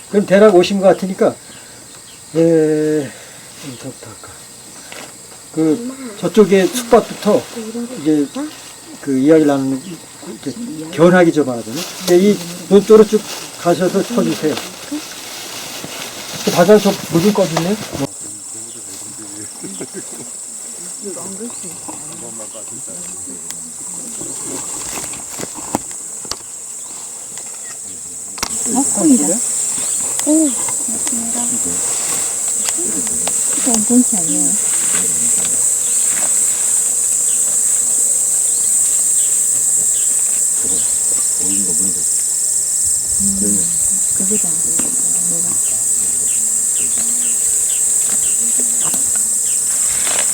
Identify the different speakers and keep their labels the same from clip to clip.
Speaker 1: 그럼 대략 오신 것 같으니까, 어디서부터 할까? 저쪽에 숲밭부터 이제 이야기 나누는, 견학이 좀 하거든요. 이 눈도로 쭉 가셔서 쳐주세요. 바다에 저 물을 꺼주네?
Speaker 2: 꿀이다. 오, 맞습니다. 이거 온건치 아니에요? 그거다. 뭐가?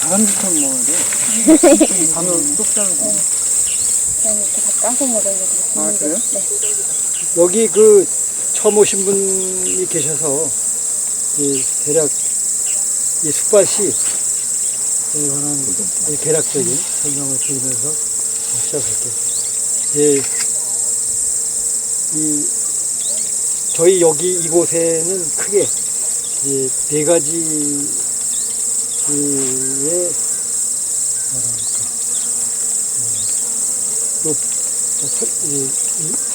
Speaker 1: 바람쥐처럼 먹어야 돼. 밤은 뚝 자르고.
Speaker 2: 저는 이렇게 다 까서 먹으려고.
Speaker 1: 아, 그래요?
Speaker 2: 네.
Speaker 1: 여기 처음 오신 분이 계셔서, 대략 이 숲밭이 관한 대략적인 설명을 드리면서 시작할게요. 저희 여기 이곳에는 크게 네 가지의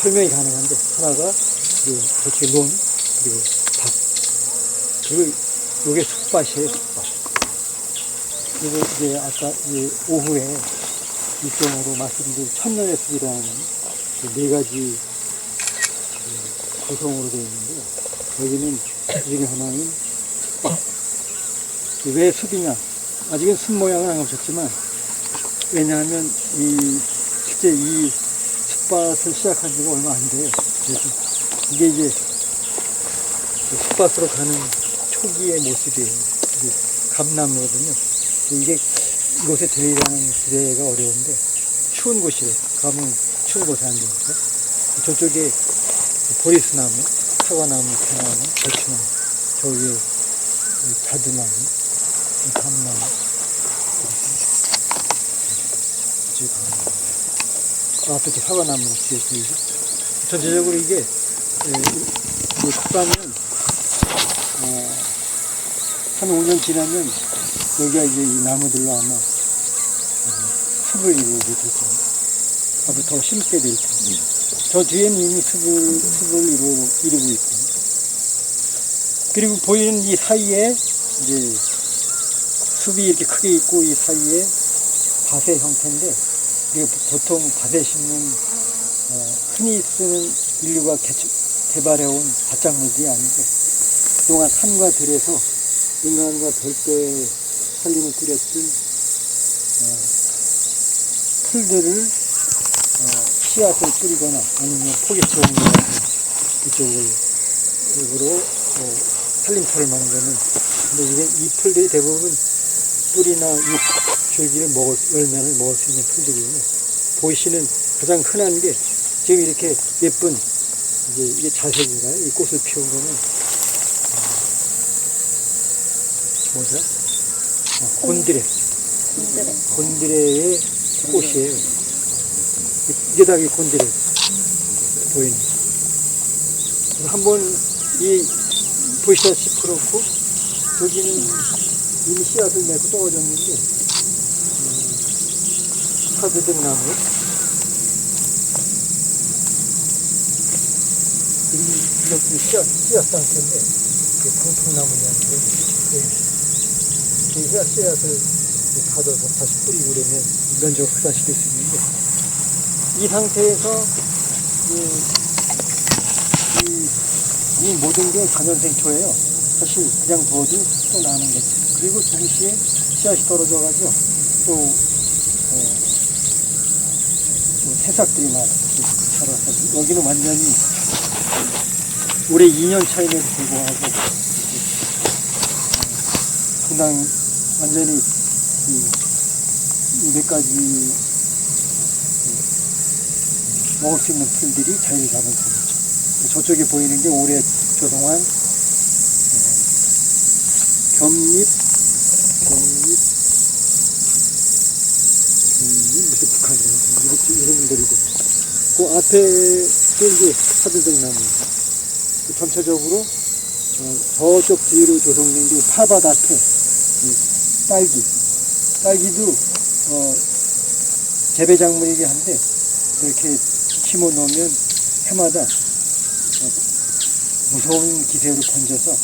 Speaker 1: 설명이 가능한데, 하나가 저쪽에 논, 그리고 밭, 그리고 요게 숲밭이에요, 숲밭. 그리고 이제 아까 오후에 이쪽으로 말씀드린 천년의 숲이라는 네 가지 구성으로 되어 있는데요. 여기는 그 중에 하나인 숲밭. 왜 숲이냐? 아직은 숲 모양은 안 오셨지만, 왜냐하면 실제 이 숲밭을 시작한 지가 얼마 안 돼요. 그래서 이게 이제 숲밭으로 가는 초기의 모습이에요. 이게 감나무거든요. 이게 이곳에 들이라는 기대가 어려운데, 추운 곳이에요. 감은 추운 곳에 안 되니까. 저쪽에 보리수나무, 사과나무, 대나무, 대추나무, 저 위에 자두나무, 감나무, 앞에 사과나무 뒤에 보이죠? 전체적으로 이게 숲가면 한 5년 지나면 여기가 이제 이 나무들로 아마 숲을 이루게 될 겁니다. 앞으로 더 심게 될 텐데. 저 뒤에는 이미 숲을 이루고 있고. 그리고 보이는 이 사이에 이제 숲이 이렇게 크게 있고, 이 사이에 밭의 형태인데, 이게 보통 밭에 심는 흔히 쓰는 인류가 개발해온 밭작물들이 아니고, 그동안 산과 들에서 인간과 별도의 살림을 꾸렸던 풀들을 씨앗을 뿌리거나 아니면 포개처럼 이쪽으로 살림터를 만드는. 근데 이 풀들이 대부분 뿌리나 잎, 줄기를 열매를 먹을 수 있는 풀들이고요. 보이시는 가장 흔한 게 지금 이렇게 예쁜 이게 자색인가요? 이 꽃을 피운 거는 뭐죠? 곤드레. 곤드레의 꽃이에요. 이게 다 곤드레 보이는. 그래서 한번 보시다시피 그렇고, 여기는 이미 씨앗을 내고 떨어졌는데, 사드등 나무, 이것도 씨앗 상태인데, 방풍나무냐는 게, 씨앗을 가둬서 다시 뿌리고 그러면 면적을 확산시킬 수 있는데, 이 상태에서 이 모든 게 자연생초예요. 사실 그냥 둬도 또 나는 거죠. 그리고 동시에 씨앗이 떨어져가지고 또 새싹들이 자라서, 여기는 완전히 올해 2년 차임에도 불구하고 상당히 완전히 몇 가지 먹을 수 있는 풀들이 자리를 잡은 편이죠. 저쪽에 보이는 게 올해 조성한 겸잎 무슨 북한이라는 이런 분들이고, 그 앞에 게 이제 사드등나무. 전체적으로 저쪽 뒤로 조성된 게 파밭 앞에 딸기도 재배 작물이긴 한데 이렇게 심어 놓으면 해마다 무서운 기세로 번져서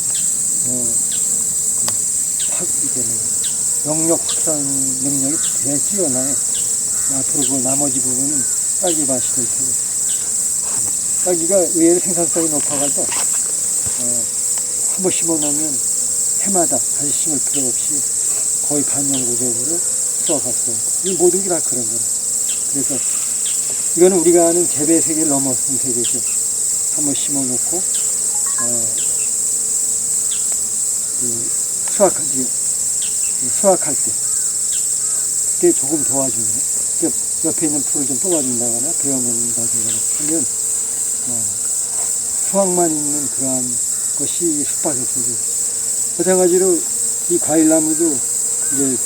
Speaker 1: 영역 확산 능력이 대단히 뛰어나요. 앞으로 그 나머지 부분은 딸기밭이 될 테고, 딸기가 의외로 생산성이 높아가지고 한번 심어 놓으면 해마다 다시 심을 필요 없이 거의 반영구적으로 수확할 수 있고, 이 모든 게 다 그런 거예요. 그래서 이거는 우리가 아는 재배 세계를 넘어선 세계죠. 한번 심어 놓고 수확할 때 그때 조금 도와주는, 옆에 있는 풀을 좀 뽑아준다거나 베어낸다거나 하면 수확만 있는 그러한 것이 숲밭의 세계. 마찬가지로 이 과일나무도 이제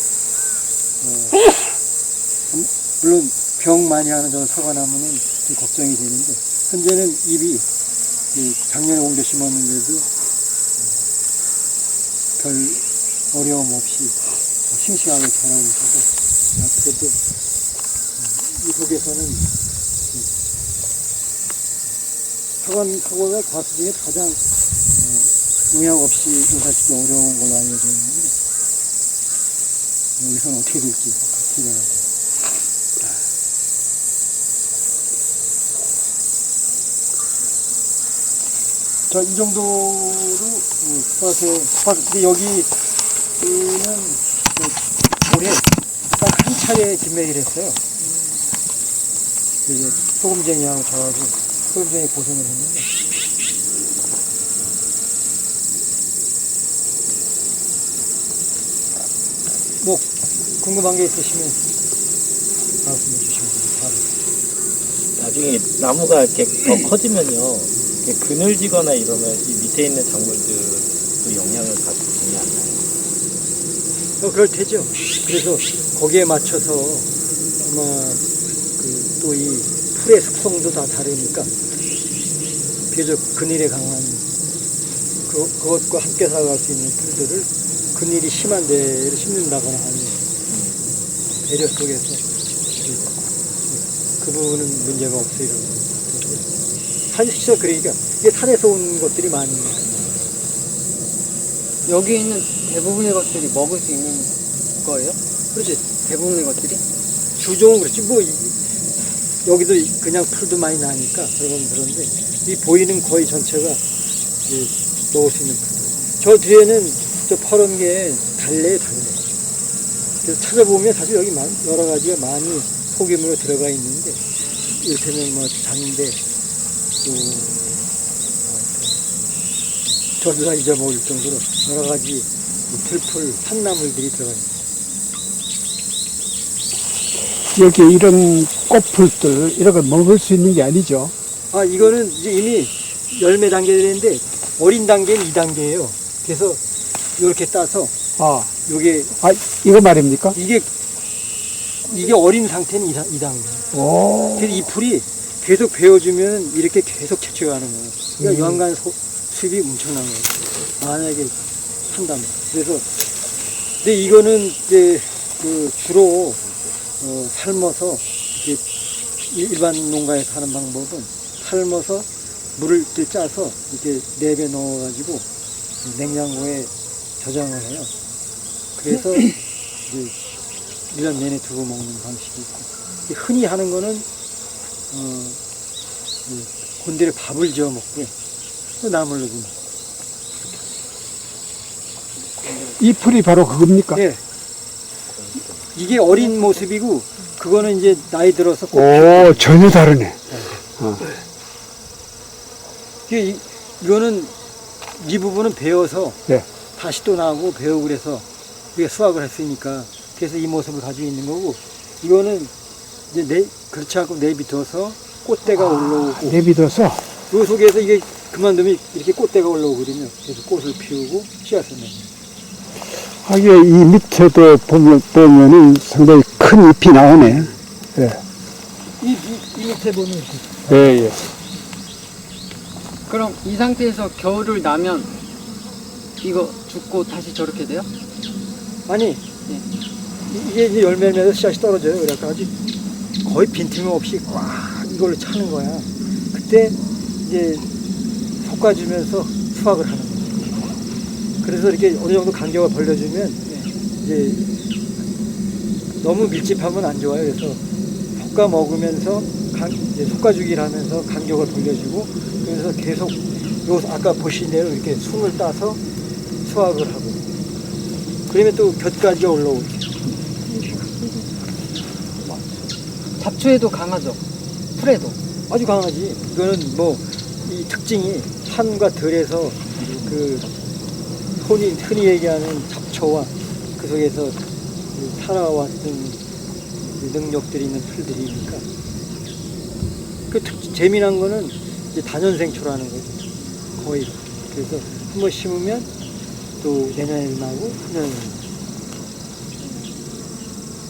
Speaker 1: 물론 병 많이 하는 저 사과나무는 좀 걱정이 되는데, 현재는 잎이 작년에 옮겨 심었는데도 별 어려움 없이 싱싱하게 자라고 있어서 앞으로도 이 속에서는 사과가 과수 중에 가장 농약 없이 농사짓기 어려운 걸로 알려져 있는데, 여기서는 어떻게 될지 기대가 돼요. 자, 이 정도로 숲밭에 여기는 올해 딱 한 차례 진맥을 했어요. 이제 소금쟁이하고 저하고 소금쟁이 고생을 했는데, 뭐 궁금한 게 있으시면 말씀해 주시면 됩니다.
Speaker 3: 나중에 나무가 이렇게 더 커지면요, 이렇게 그늘지거나 이러면 이 밑에 있는 작물들도 영향을 받지 않나요?
Speaker 1: 그럴 테죠. 그래서 거기에 맞춰서 아마 또 이 풀의 숙성도 다 다르니까 비교적 그늘에 강한 그것과 함께 살아갈 수 있는 풀들을 그늘이 심한 데를 심는다거나 하는 배려 속에서 그 부분은 문제가 없으리라고 생각해요. 사실 그러니까 이게 산에서 온 것들이 많으니까.
Speaker 4: 여기 있는 대부분의 것들이 먹을 수 있는 거예요?
Speaker 1: 그렇지.
Speaker 4: 대부분의 것들이?
Speaker 1: 주종은 그렇지. 뭐 여기도 그냥 풀도 많이 나니까 그런데 이 보이는 거의 전체가 먹을 수 있는 풀들. 저 뒤에는 저 파란 게 달래요. 그래서 찾아보면 사실 여기 여러 가지가 많이 소규모로 들어가 있는데, 이를테면 뭐 잔대, 또 저주가 잊어먹을 정도로 여러 가지 들풀, 산나물들이 들어가 있습니다.
Speaker 5: 여기 이런 꽃풀들 이런 걸 먹을 수 있는 게 아니죠.
Speaker 1: 아, 이거는 이제 이미 열매 단계인데 어린 단계는 2단계예요. 그래서 이렇게 따서 이거 말입니까? 이게 어린 상태는 2단계.
Speaker 5: 오.
Speaker 1: 그래서 이 풀이 계속 베어주면 이렇게 계속 채취가는 거예요. 그러니까 연간 수입이 엄청난 거예요. 만약에 한다면. 그래서 근데 이거는 이제 주로 삶아서 이렇게 일반 농가에서 하는 방법은 삶아서 물을 짜서 이렇게 랩에 넣어가지고 냉장고에 저장을 해요. 그래서 이제 1년 내내 두고 먹는 방식이 있고, 흔히 하는 거는 곤드레 밥을 지어 먹고요. 또 나물로 좀.
Speaker 5: 이 풀이 바로 그겁니까?
Speaker 1: 네. 이게 어린 모습이고, 그거는 이제 나이 들어서
Speaker 5: 오, 전혀 다르네.
Speaker 1: 이거는 이 부분은 베어서
Speaker 5: 네.
Speaker 1: 다시 또 나오고 베우고 그래서 우리가 수확을 했으니까, 그래서 이 모습을 가지고 있는 거고, 이거는 이제 그렇지 않고 내비둬서 꽃대가 올라오고,
Speaker 5: 내비둬서
Speaker 1: 그 속에서 이게 그만두면 이렇게 꽃대가 올라오거든요. 그래서 꽃을 피우고 씨앗을 맺는.
Speaker 5: 하기에 이 밑에도 보면은 상당히 큰 잎이 나오네. 예.
Speaker 1: 이 밑에 보면
Speaker 5: 예, 예.
Speaker 4: 그럼 이 상태에서 겨울을 나면 이거 죽고 다시 저렇게 돼요?
Speaker 1: 아니 이게 이제 열매를 맺어 씨앗이 떨어져요. 그래서 아주 거의 빈틈없이 꽉 이걸로 차는 거야. 그때 이제 솎아주면서 수확을 하는 거죠. 그래서 이렇게 어느 정도 간격을 벌려주면 이제 너무 밀집하면 안 좋아요. 그래서 솎아 먹으면서 이제 솎아주기를 하면서 간격을 벌려주고 그래서 계속 요 아까 보신 대로 이렇게 숨을 따서 수확을 하고 그러면 또 곁가지가 올라오죠.
Speaker 4: 잡초에도 강하죠? 풀에도?
Speaker 1: 아주 강하지. 이거는 뭐 이 특징이 산과 들에서 그 흔히 얘기하는 잡초와 그 속에서 그 살아왔던 그 능력들이 있는 풀들이니까 재미난 거는 이제 다년생초라는 거죠. 거의. 그래서 한번 심으면 또 내년에도 나고 후년에도 나고.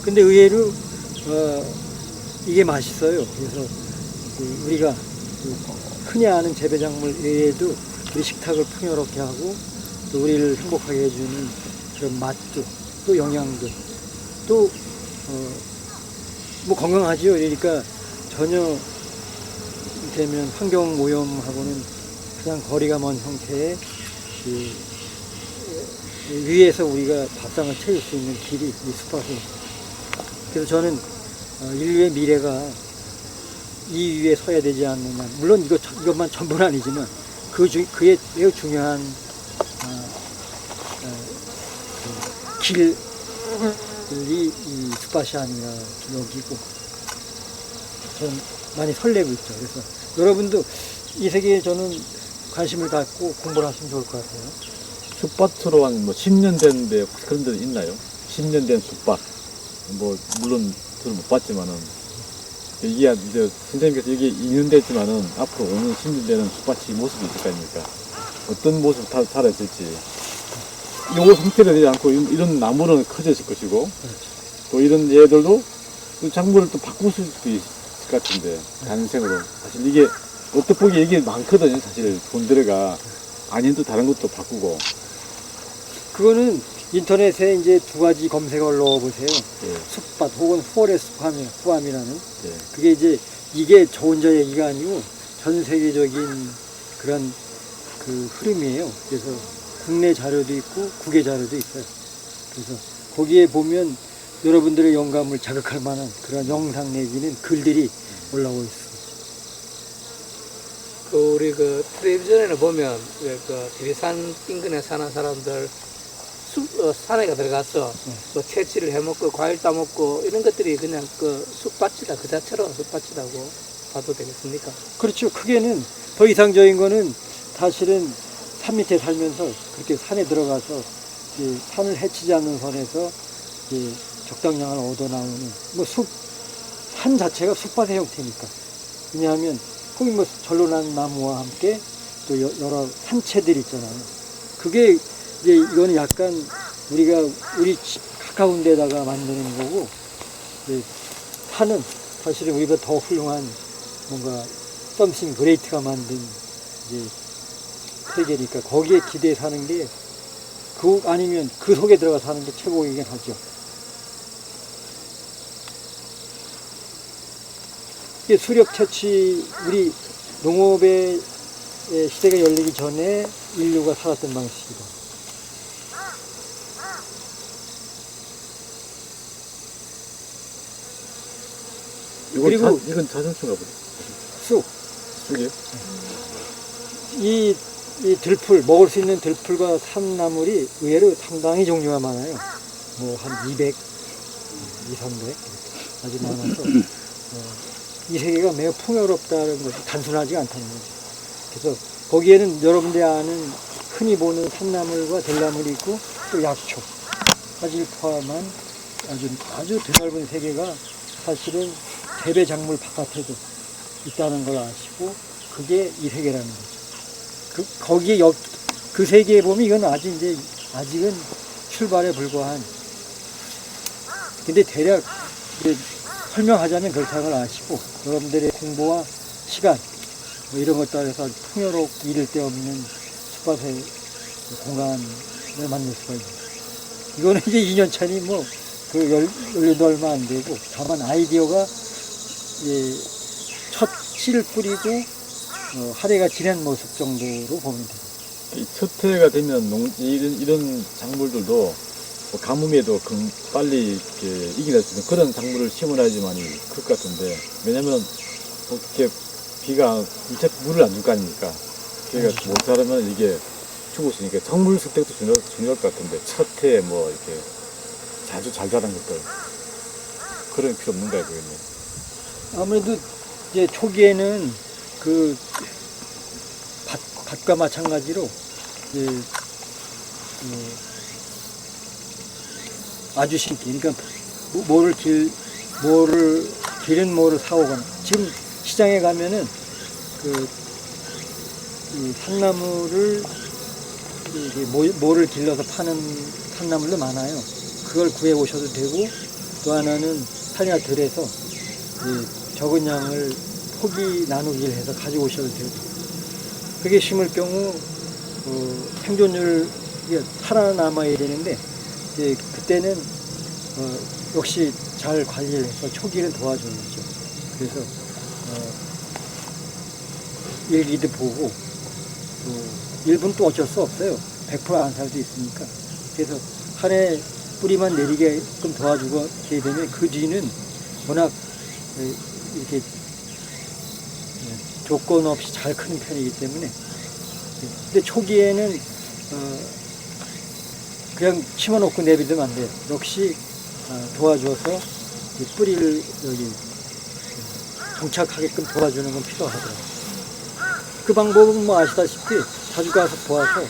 Speaker 1: 근데 의외로 이게 맛있어요. 그래서 우리가 흔히 아는 재배작물 외에도 우리 식탁을 풍요롭게 하고 또 우리를 행복하게 해주는 그런 맛도 또 영양도 또 뭐 건강하지요. 그러니까 전혀 되면 환경 오염하고는 그냥 거리가 먼 형태의 그 위에서 우리가 밥상을 채울 수 있는 길이 이 숲밭은. 그래서 저는 인류의 미래가 이 위에 서야 되지 않느냐. 물론 이것만 전부는 아니지만 그에 매우 중요한 길이 이 숲밭이 아니라 여기고 저는 많이 설레고 있죠. 그래서 여러분도 이 세계에 저는 관심을 갖고 공부를 하시면 좋을 것 같아요.
Speaker 6: 숲밭으로 한 뭐 10년 됐는데 혹시 그런 데는 있나요? 10년 된 숲밭. 뭐 물론 저는 못 봤지만은 이게 이제 선생님께서 여기 2년 됐지만은 앞으로 5년 10년 되는 숲밭이 모습이 있을 거 아닙니까? 어떤 모습 살아있을지. 요거 상태가 되지 않고 이런 나무는 커졌을 것이고 또 이런 얘들도 작물을 또 바꿀 수도 있을 것 같은데 가능성으로 사실 이게 어떻게 보기 이게 많거든요. 사실 본드레가 아닌 또 다른 것도 바꾸고.
Speaker 1: 그거는 인터넷에 이제 두 가지 검색어를 넣어보세요.
Speaker 6: 예.
Speaker 1: 숲밭 혹은 포레스트 후암이라는.
Speaker 6: 예.
Speaker 1: 그게 이제 이게 저 혼자 얘기가 아니고 전 세계적인 그런 그 흐름이에요. 그래서 국내 자료도 있고 국외 자료도 있어요. 그래서 거기에 보면 여러분들의 영감을 자극할 만한 그런 영상 내지는 글들이 올라오고 있어요.
Speaker 7: 우리 텔레비전에는 보면 지리산 인근에 사는 사람들 산에 들어가서 채취를 해먹고 과일 따먹고 이런 것들이 그냥 숲밭이다 그 자체로 숲밭이라고 봐도 되겠습니까?
Speaker 1: 그렇죠. 크게는 더 이상적인 거는 사실은 산 밑에 살면서 그렇게 산에 들어가서 산을 해치지 않는 선에서 적당량을 얻어 나오는 산 자체가 숲밭의 형태니까. 왜냐하면 거기 절로 난 나무와 함께 또 여러 산채들 있잖아요. 그게 이제 이거는 약간 우리 집 가까운 데다가 만드는 거고, 산은 사실은 우리보다 더 훌륭한 뭔가 something great가 만든 세계니까 거기에 기대해 사는 게 아니면 그 속에 들어가 사는 게 최고이긴 하죠. 이게 수렵 채취, 우리 농업의 시대가 열리기 전에 인류가 살았던 방식이다. 그리고
Speaker 6: 이건 자전초가 보네.
Speaker 1: 쑥이요?
Speaker 6: 쑥이요?
Speaker 1: 이 들풀, 먹을 수 있는 들풀과 산나물이 의외로 상당히 종류가 많아요. 뭐 한 200, 300 아주 많아서 이 세계가 매우 풍요롭다는 것이 단순하지 않다는 거죠. 그래서 거기에는 여러분들이 아는 흔히 보는 산나물과 들나물이 있고 또 약초까지 포함한 아주 드넓은 세계가 사실은 재배작물 바깥에도 있다는 걸 아시고 그게 이 세계라는 거죠. 거기에 그 세계에 보면 이건 아직은 출발에 불과한. 근데 대략 설명하자면 그렇다는 걸 아시고 여러분들의 공부와 시간 이런 것 따라서 풍요롭고 이를 데 없는 숲밭에 공간을 만들 수가 있는. 이거는 이제 2년 차니 뭐 열려도 얼마 안 되고, 다만 아이디어가 첫 씨를 뿌리고 한 해가 지난 모습 정도로 보면 돼요.
Speaker 6: 이 첫 해가 되면 이런 작물들도 뭐 가뭄에도 빨리 이렇게 이겨낼 수 있는 그런 작물을 심어야지만이 클 것 같은데, 왜냐면 이렇게 비가 물을 안 줄 거 아닙니까? 비가 못 자라면 이게 죽을 수 있으니까 작물 선택도 중요할 것 같은데, 첫 해에 뭐 이렇게 자주 잘 자란 것들 그런 필요 없는가요, 그게는?
Speaker 1: 아무래도 이제 초기에는 밭과 마찬가지로 이제 아주 심기, 그러니까 뭐를 기른 뭐를 사오거나, 지금 시장에 가면은 이 산나물을 뭐를 길러서 파는 산나물도 많아요. 그걸 구해 오셔도 되고, 또 하나는 산이나 들에서 적은 양을 포기 나누기를 해서 가지고 오셔도 되고, 그게 심을 경우 생존율 살아남아야 되는데, 그때는 역시 잘 관리를 해서 초기는 도와줘야죠. 그래서 일기도 보고, 일부는 또 어쩔 수 없어요. 100% 안 살 수 있으니까. 그래서 한 해 뿌리만 내리게끔 도와주고 해야 되면, 그 뒤는 워낙 이렇게 조건 없이 잘 크는 편이기 때문에. 근데 초기에는 그냥 심어놓고 내비두면 안 돼요. 역시 도와줘서 이 뿌리를 여기 정착하게끔 도와주는 건 필요하더라고요. 그 방법은 뭐 아시다시피 자주 가서 보아서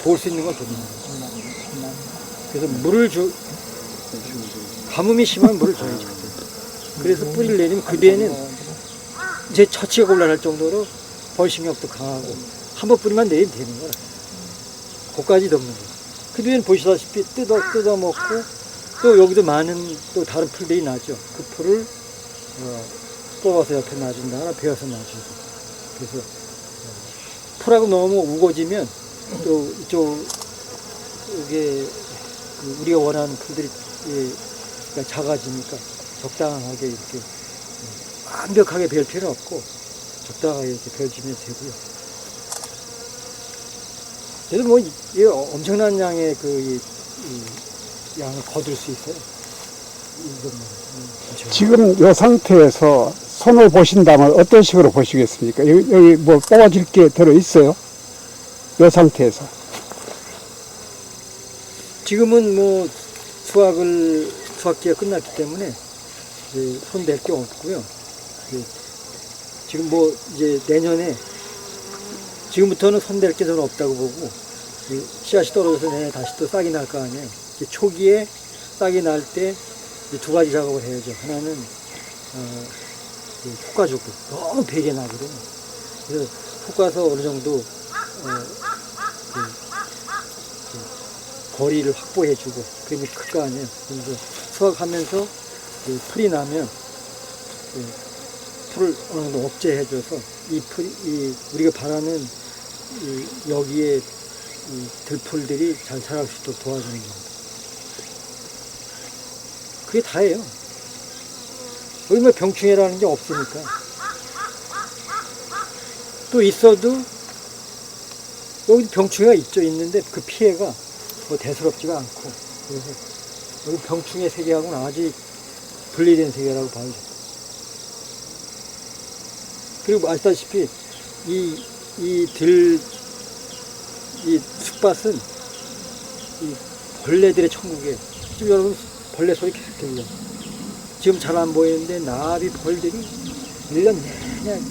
Speaker 1: 볼 수 있는 건 됩니다. 그래서 가뭄이 심하면 물을 줘야지. 그래서 뿌리를 내리면 그 뒤에는 제 처치가 곤란할 정도로 벌식력도 강하고, 한 번 뿌리만 내리면 되는 거라. 그까지 덮는 거예요. 그 뒤에는 보시다시피 뜯어 먹고, 또 여기도 많은 또 다른 풀들이 나죠. 그 풀을 뽑아서 옆에 놔준다거나 베어서 놔주고. 그래서 풀하고 너무 우거지면 또 이게 우리가 원하는 풀들이 작아지니까 적당하게 이렇게 완벽하게 벨 필요 없고 적당하게 이렇게 벨주면 되고요. 그래도 뭐 엄청난 양의 양을 거둘 수 있어요.
Speaker 5: 지금 이 상태에서 손을 보신다면 어떤 식으로 보시겠습니까? 여기 뭐 뽑아줄 게 들어있어요? 이 상태에서.
Speaker 1: 지금은 뭐 수확기가 끝났기 때문에 손 댈 게 없고요. 지금 뭐 이제 내년에, 지금부터는 손 댈 게 저는 없다고 보고, 씨앗이 떨어져서 내년에 다시 또 싹이 날 거 아니에요. 초기에 싹이 날 때 두 가지 작업을 해야죠. 하나는 솎아주고, 너무 베게 나거든요. 그래서 솎아서 어느 정도 거리를 확보해주고, 그러면 클 거 아니에요. 그래서 수확하면서 풀이 나면 풀을 어느 정도 억제해줘서 우리가 바라는 여기에 들풀들이 잘 자랄 수 있도록 도와주는 겁니다. 그게 다예요. 여기 뭐 병충해라는 게 없으니까. 또 있어도 여기 병충해가 있는데 그 피해가 뭐 대수롭지가 않고, 그래서 여기 병충해 세계하고는 아직 분리된 세계라고 봐야죠. 그리고 아시다시피 이 숲밭은 이 벌레들의 천국이에요. 지금 여러분 벌레 소리 계속 들려요. 지금 잘 안 보이는데 나비 벌들이 1년 내내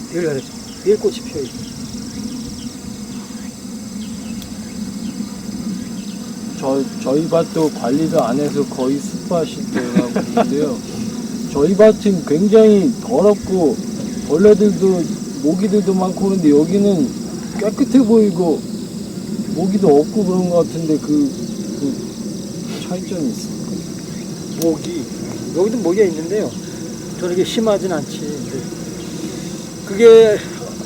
Speaker 1: 늘 꽃이 피어있어요.
Speaker 3: 저희 밭도 관리를 안 해서 거의 숲밭이 돼가고 있는데요. 저희 밭은 굉장히 더럽고 벌레들도 모기들도 많고 그런데 여기는 깨끗해 보이고 모기도 없고 그런 것 같은데 그 차이점이 있습니까?
Speaker 1: 여기도 모기가 있는데요. 저렇게 심하진 않지. 그게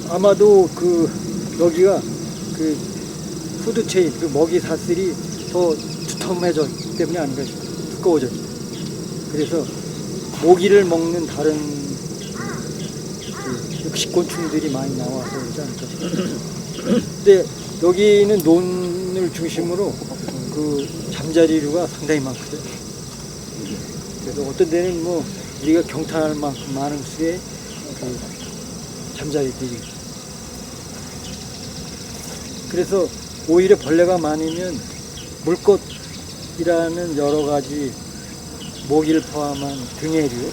Speaker 1: 아마도 여기가 푸드체인, 그 먹이 사슬이 더 두툼해졌기 때문이 아닌가 싶어요. 두꺼워졌죠. 그래서 모기를 먹는 다른 그 육식곤충들이 많이 나와서 그러지 않을까 싶어요. 근데 여기는 논을 중심으로 그 잠자리류가 상당히 많거든요. 그래서 어떤 데는 뭐 우리가 경탄할 만큼 많은 수의 그 잠자리들이. 그래서 오히려 벌레가 많으면 물꽃이라는 여러 가지 모기를 포함한 등해류,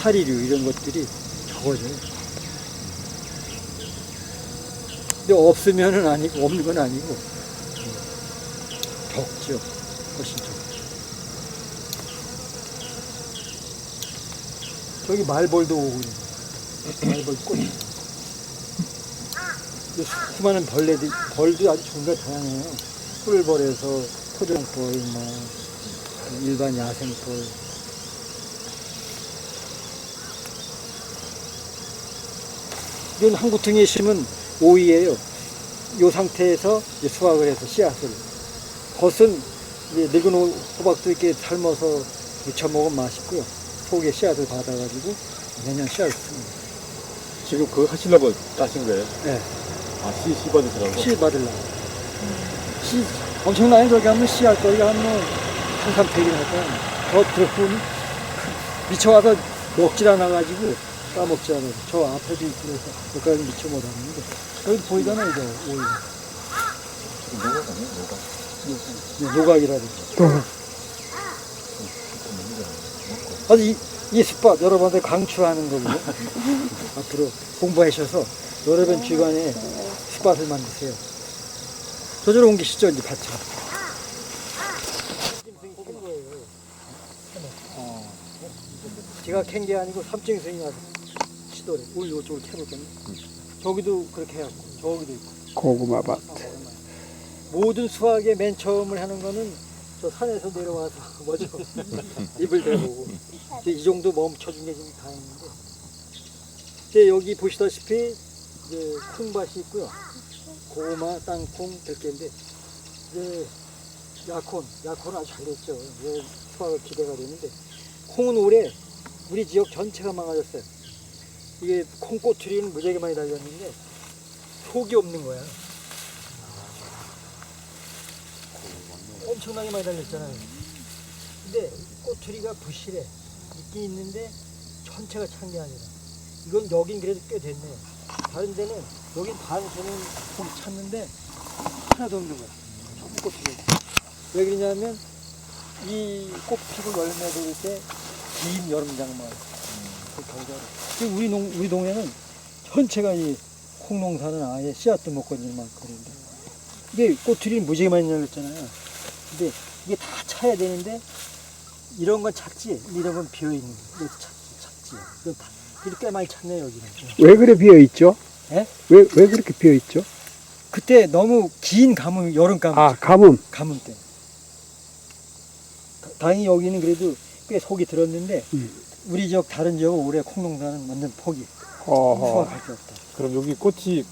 Speaker 1: 파리류 이런 것들이 적어져요. 근데 없으면은 아니고 없는 건 아니고 적죠. 훨씬 적. 저기 말벌도 오고 있는 말벌 꽃. 수많은 벌레들, 벌도 아주 종류가 다양해요. 꿀벌에서 토종벌, 뭐 일반 야생벌. 이건 한 구퉁이에 심은 오이예요. 이 상태에서 이제 수확을 해서 씨앗을. 겉은 이제 늙은 호박도 이렇게 삶아서 무쳐 먹으면 맛있고요. 속에 씨앗을 받아가지고 내년 씨앗을 씁니다.
Speaker 6: 지금 그거 하시려고 따신 거예요?
Speaker 1: 네.
Speaker 6: 아, 씨 받으시라고?
Speaker 1: 씨 받으려고. 씨, 엄청나게 저기 하면 씨앗 거리가 한 3-4팩이나 할 거야. 더 들어보면 미쳐와서 먹질 않아가지고 까먹지 않아서 저 앞에도 있고 그래서 여기까지 미쳐 못 하는데 여기 보이잖아요, 이거 오이. 노각이라 그러죠. 아주 이 숯밭 여러분한테 강추하는 거고요. 앞으로 공부하셔서 여러 번 주간에 숯밭을 만드세요. 저절로 옮기시죠, 이제 밭으로. 제가 캔 게 아니고 삼층생이 와서 시도를 올 이쪽으로 캐볼 건데 저기도 그렇게 해갖고 저기도 있고
Speaker 5: 고구마 밭.
Speaker 1: 모든 수학의 맨 처음을 하는 거는 저 산에서 내려와서 뭐죠 입을 대보고 이제 이 정도 멈춰준 게 지금 다행인데 이제 여기 보시다시피 이제 콩밭이 있고요. 고구마, 땅콩, 들깨인데 이제 약혼은 아주 잘 됐죠. 이제 수확을 기대가 되는데 콩은 올해 우리 지역 전체가 망가졌어요. 이게 콩꼬투리는 무지하게 많이 달렸는데 속이 없는 거야. 엄청나게 많이 달렸잖아요. 근데 꼬투리가 부실해. 있긴 있는데 전체가 찬 게 아니라. 이건 여긴 그래도 꽤 됐네. 다른 데는 여긴 반세는 좀 찼는데 하나도 없는 거야. 전부 꼬투리. 왜 그러냐면 이 꽃 피고 열매 돌 때 긴 여름장마 그 겨울에. 우리 동네는 전체가 이 콩농사는 아예 씨앗도 못 건질 만큼 그런데 이게 꼬투리는 무지하게 많이 열렸잖아요. 근데 이게 다 차야 되는데 이런 건 작지, 이런 건 비어 있는 거. 이거 작지. 이거 다 이렇게 꽤 많이 찼네 여기는.
Speaker 5: 왜 그래 비어 있죠?
Speaker 1: 예?
Speaker 5: 왜 그렇게 비어 있죠?
Speaker 1: 그때 너무 긴 가뭄, 여름 가뭄.
Speaker 5: 아, 가뭄.
Speaker 1: 가뭄 때문에. 다행히 여기는 그래도 꽤 속이 들었는데 우리 지역 다른 지역은 올해 콩농사는 완전 포기. 수확할 게 없다.
Speaker 6: 그럼 여기 꽃이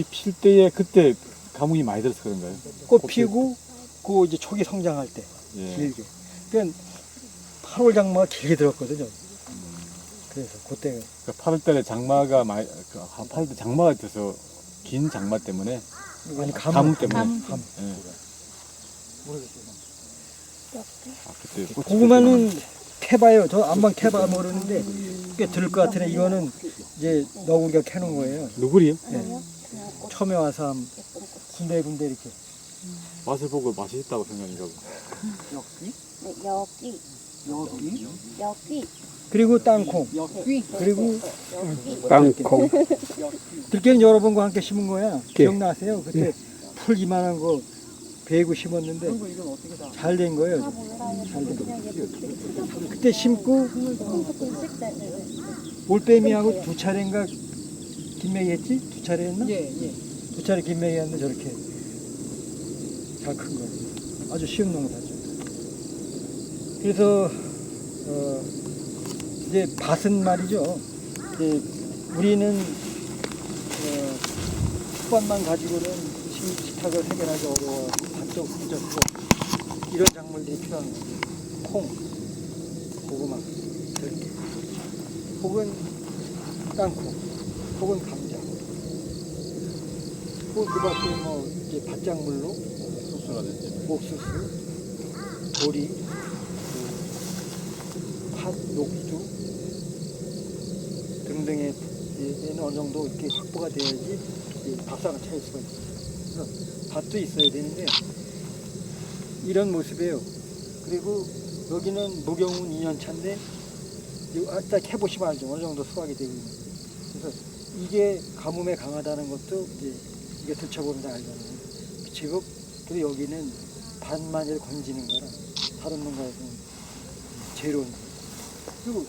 Speaker 6: 필 때에 그때 가뭄이 많이 들어서 그런가요?
Speaker 1: 꽃 피고 그 이제 초기 성장할 때
Speaker 6: 예.
Speaker 1: 길게. 그러니까 8월 장마가 길게 들었거든요. 그래서 그때가
Speaker 6: 그러니까 8월달에 장마가 많이, 8월달 장마가 돼서 긴 장마 때문에
Speaker 1: 아니
Speaker 6: 가뭄 때문에.
Speaker 1: 감.
Speaker 6: 예.
Speaker 1: 모르겠어요.
Speaker 6: 아, 그때 꽃이
Speaker 1: 고구마는 캐봐요. 저 안만 캐봐 모르는데 꽤 들을 것 같으네. 이거는 이제 너구리가 캐는 거예요.
Speaker 6: 누구리요?
Speaker 1: 네. 처음에 와서 군데 이렇게.
Speaker 6: 맛을 보고 맛있다고 생각인가 보다.
Speaker 2: 네, 여기.
Speaker 1: 그리고 땅콩. 그리고
Speaker 5: 땅콩.
Speaker 1: 들깨는 여러분과 함께 심은 거야.
Speaker 5: 예.
Speaker 1: 기억나세요? 그때 풀 이만한 거 베고 심었는데 잘 된 거예요. 잘 된 거. 그때 심고 올빼미하고 두 차례인가 김매기 했지? 두 차례 했나? 두 차례 김매기 했는데 저렇게 잘 큰 거예요. 아주 쉬운 농사죠. 그래서 이제 밭은 말이죠. 이제 우리는 숯밭만 가지고는 식탁을 해결하기 어려워 반쪽 부졌고 이런 작물들이 필요한 거예요. 콩, 고구마, 들깨, 혹은 땅콩, 혹은 감자, 혹은 그 밖에 뭐 이제 밭작물로
Speaker 6: 수수라든지.
Speaker 1: 옥수수, 보리, 팥, 녹두 등등의 얘는 어느 정도 이렇게 확보가 돼야지 밥상을 차릴 수가 있어요. 그래서 밭도 있어야 되는데 이런 모습이에요. 그리고 여기는 무경운 2년 차인데 딱 해보시면 알죠. 어느 정도 수확이 되고 있는. 그래서 이게 가뭄에 강하다는 것도 이제 이게 들춰보면 다 알잖아요. 제법 그리고 여기는 반만일 건지는 거라 다른 농가에서는 제로인 거예요. 그리고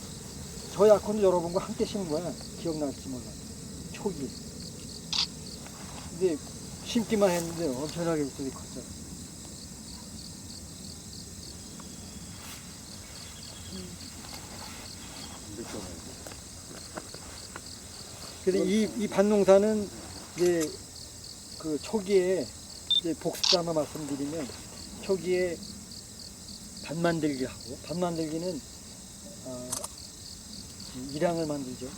Speaker 1: 저 약혼도 열어본 거 함께 심은 거야. 기억날지 몰라. 초기. 근데 심기만 했는데 엄청나게 목소리 컸잖아. 근데 이 밭농사는 이제 그 초기에 이제 복습삼아 말씀드리면 초기에 밭 만들기 하고 밭 만들기는 일항을 만들죠.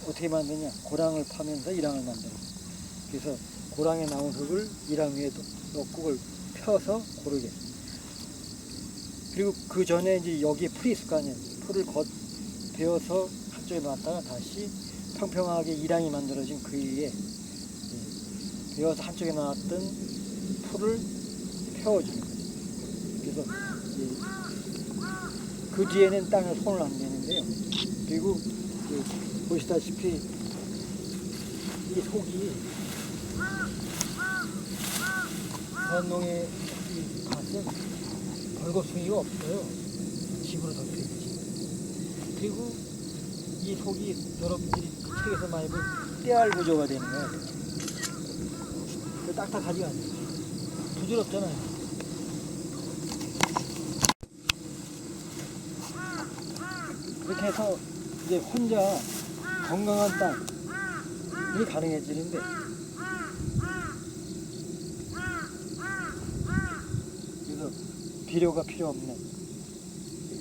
Speaker 1: 어떻게 만드냐? 고랑을 파면서 일항을 만들어. 그래서 고랑에 나온 흙을 일항 위에 넣고 그걸 펴서 고르게. 그리고 그 전에 이제 여기에 풀이 있을 거 아니에요. 풀을 베어서 한쪽에 놨다가 다시 평평하게 일항이 만들어진 그 위에 베어서 한쪽에 놨던 풀을 펴주는 거죠. 그래서 그 뒤에는 땅에 손을 안 대는데요. 그리고 보시다시피 이 속이 전농의 이 밭은 벌거숭이가 없어요. 집으로 덮여 있지. 그리고 이 속이 여러분들이 책에서 많이 본 떼알 구조가 되는 거예요. 딱딱하지가 않아요. 부드럽잖아요. 그렇게 해서 이제 혼자 건강한 땅이 가능해지는데 그래서 비료가 필요 없는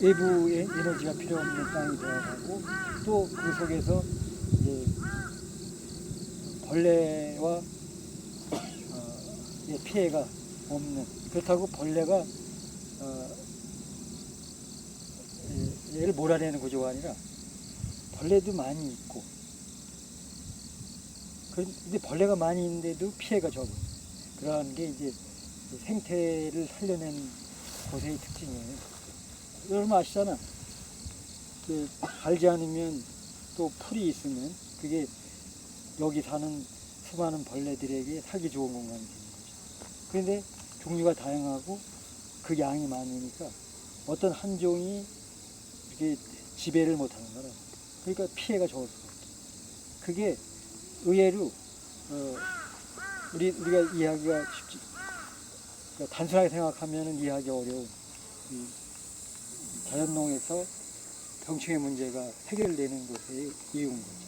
Speaker 1: 외부의 에너지가 필요 없는 땅이 되어가고 또 그 속에서 이제 벌레와 피해가 없는 그렇다고 벌레가 얘를 몰아내는 구조가 아니라 벌레도 많이 있고 근데 벌레가 많이 있는데도 피해가 적은 그러한 게 이제 생태를 살려낸 곳의 특징이에요. 여러분 아시잖아. 갈지 않으면 또 풀이 있으면 그게 여기 사는 수많은 벌레들에게 살기 좋은 공간이 되는 거죠. 그런데 종류가 다양하고 그 양이 많으니까 어떤 한 종이 이게 지배를 못하는 거라. 그러니까 피해가 적을 수가 없죠. 그게 의외로 우리가 이해하기가 쉽지. 그러니까 단순하게 생각하면 이해하기 어려운 이 자연농에서 병충해 문제가 해결되는 것의 이유인 거죠.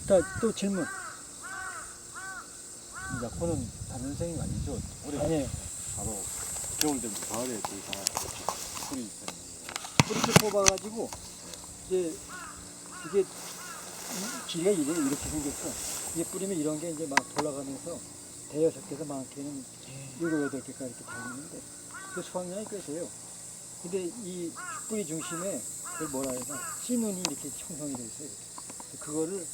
Speaker 1: 자, 또 질문.
Speaker 6: 약혼은 단연생이 아니죠. 올해
Speaker 1: 아니에요.
Speaker 6: 바로 겨울 되면 가을에 거의 다 풀이 있는 거예요.
Speaker 1: 뿌리를 뽑아가지고 이제 이게 길이가 이렇게 생겼어. 이게 뿌리면 이런 게 이제 막 돌아가면서 대여섯 개에서 많게는 7, 8개까지 이렇게 달리는데 그 수확량이 꽤 돼요. 근데 이 뿌리 중심에 그걸 뭐라 해야 되나 씨눈이 이렇게 형성이 돼 있어요. 그거를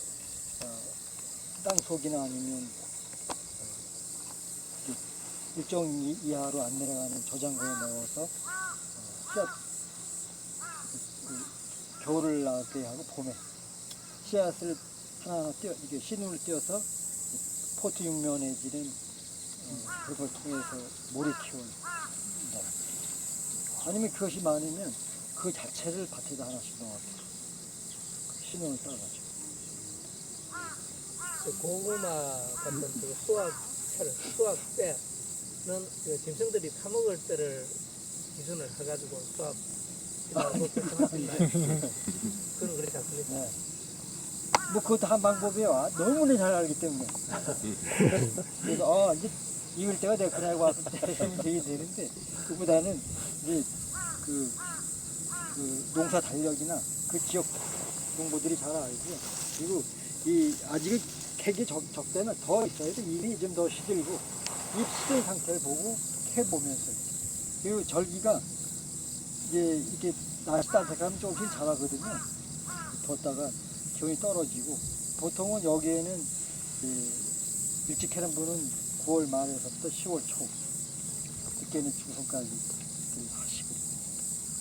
Speaker 1: 땅 속이나 아니면 일정 이하로 안 내려가는 저장고에 넣어서 씨앗 겨울을 나올 때 하고 봄에 씨앗을 하나하나 이게 씨눈을 띄어서 포트 육면에 지는 그걸 통해서 모래 키우는 아니면 그것이 많으면 그 자체를 밭에다 하나씩 넣어서 씨눈을 따가지고
Speaker 7: 고구마 같은 그 수확 때는 그 짐승들이 파먹을 때를 기준을 해가지고 수확 그건 그렇지 않습니까?
Speaker 1: 네. 뭐 그것도 한 방법이야. 너무나 잘 알기 때문에. 그래서 이제 이럴 때가 내가 그날 와서 하면 되는데 그보다는 이제 그 농사 달력이나 그 지역 농부들이 잘 알고 그리고 이 아직은 캐기 적대는 더 있어야 돼. 잎이 좀 더 시들고 잎 시들 상태를 보고 캐 보면서 그리고 절기가 이제 이렇게 날씨 따뜻하면 조금씩 자라거든요. 뒀다가 기온이 떨어지고 보통은 여기에는 일찍 캐는 분은 9월 말에서부터 10월 초 늦게는 중순까지 하시고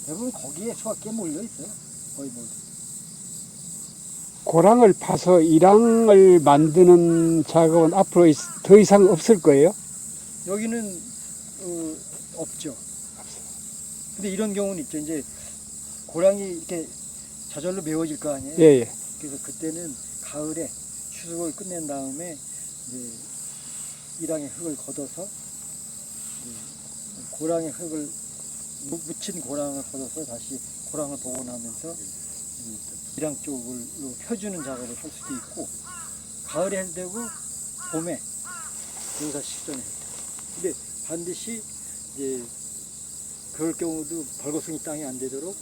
Speaker 1: 대부분 거기에 수확 꽤 몰려 있어요. 거의 모두.
Speaker 5: 고랑을 파서 일항을 만드는 작업은 앞으로 더 이상 없을 거예요?
Speaker 1: 여기는 없죠. 근데 이런 경우는 있죠. 이제 고랑이 이렇게 저절로 메워질 거 아니에요.
Speaker 5: 예, 예.
Speaker 1: 그래서 그때는 가을에 추수를 끝낸 다음에 이제 일항의 흙을 걷어서 고랑의 흙을 묻힌 고랑을 걷어서 다시 고랑을 복원하면서 일항 쪽으로 펴주는 작업을 할 수도 있고 가을에 해도 되고 봄에 농사 시전에 해도 되고 근데 반드시 이제 그럴 경우도 벌거숭이 땅이 안 되도록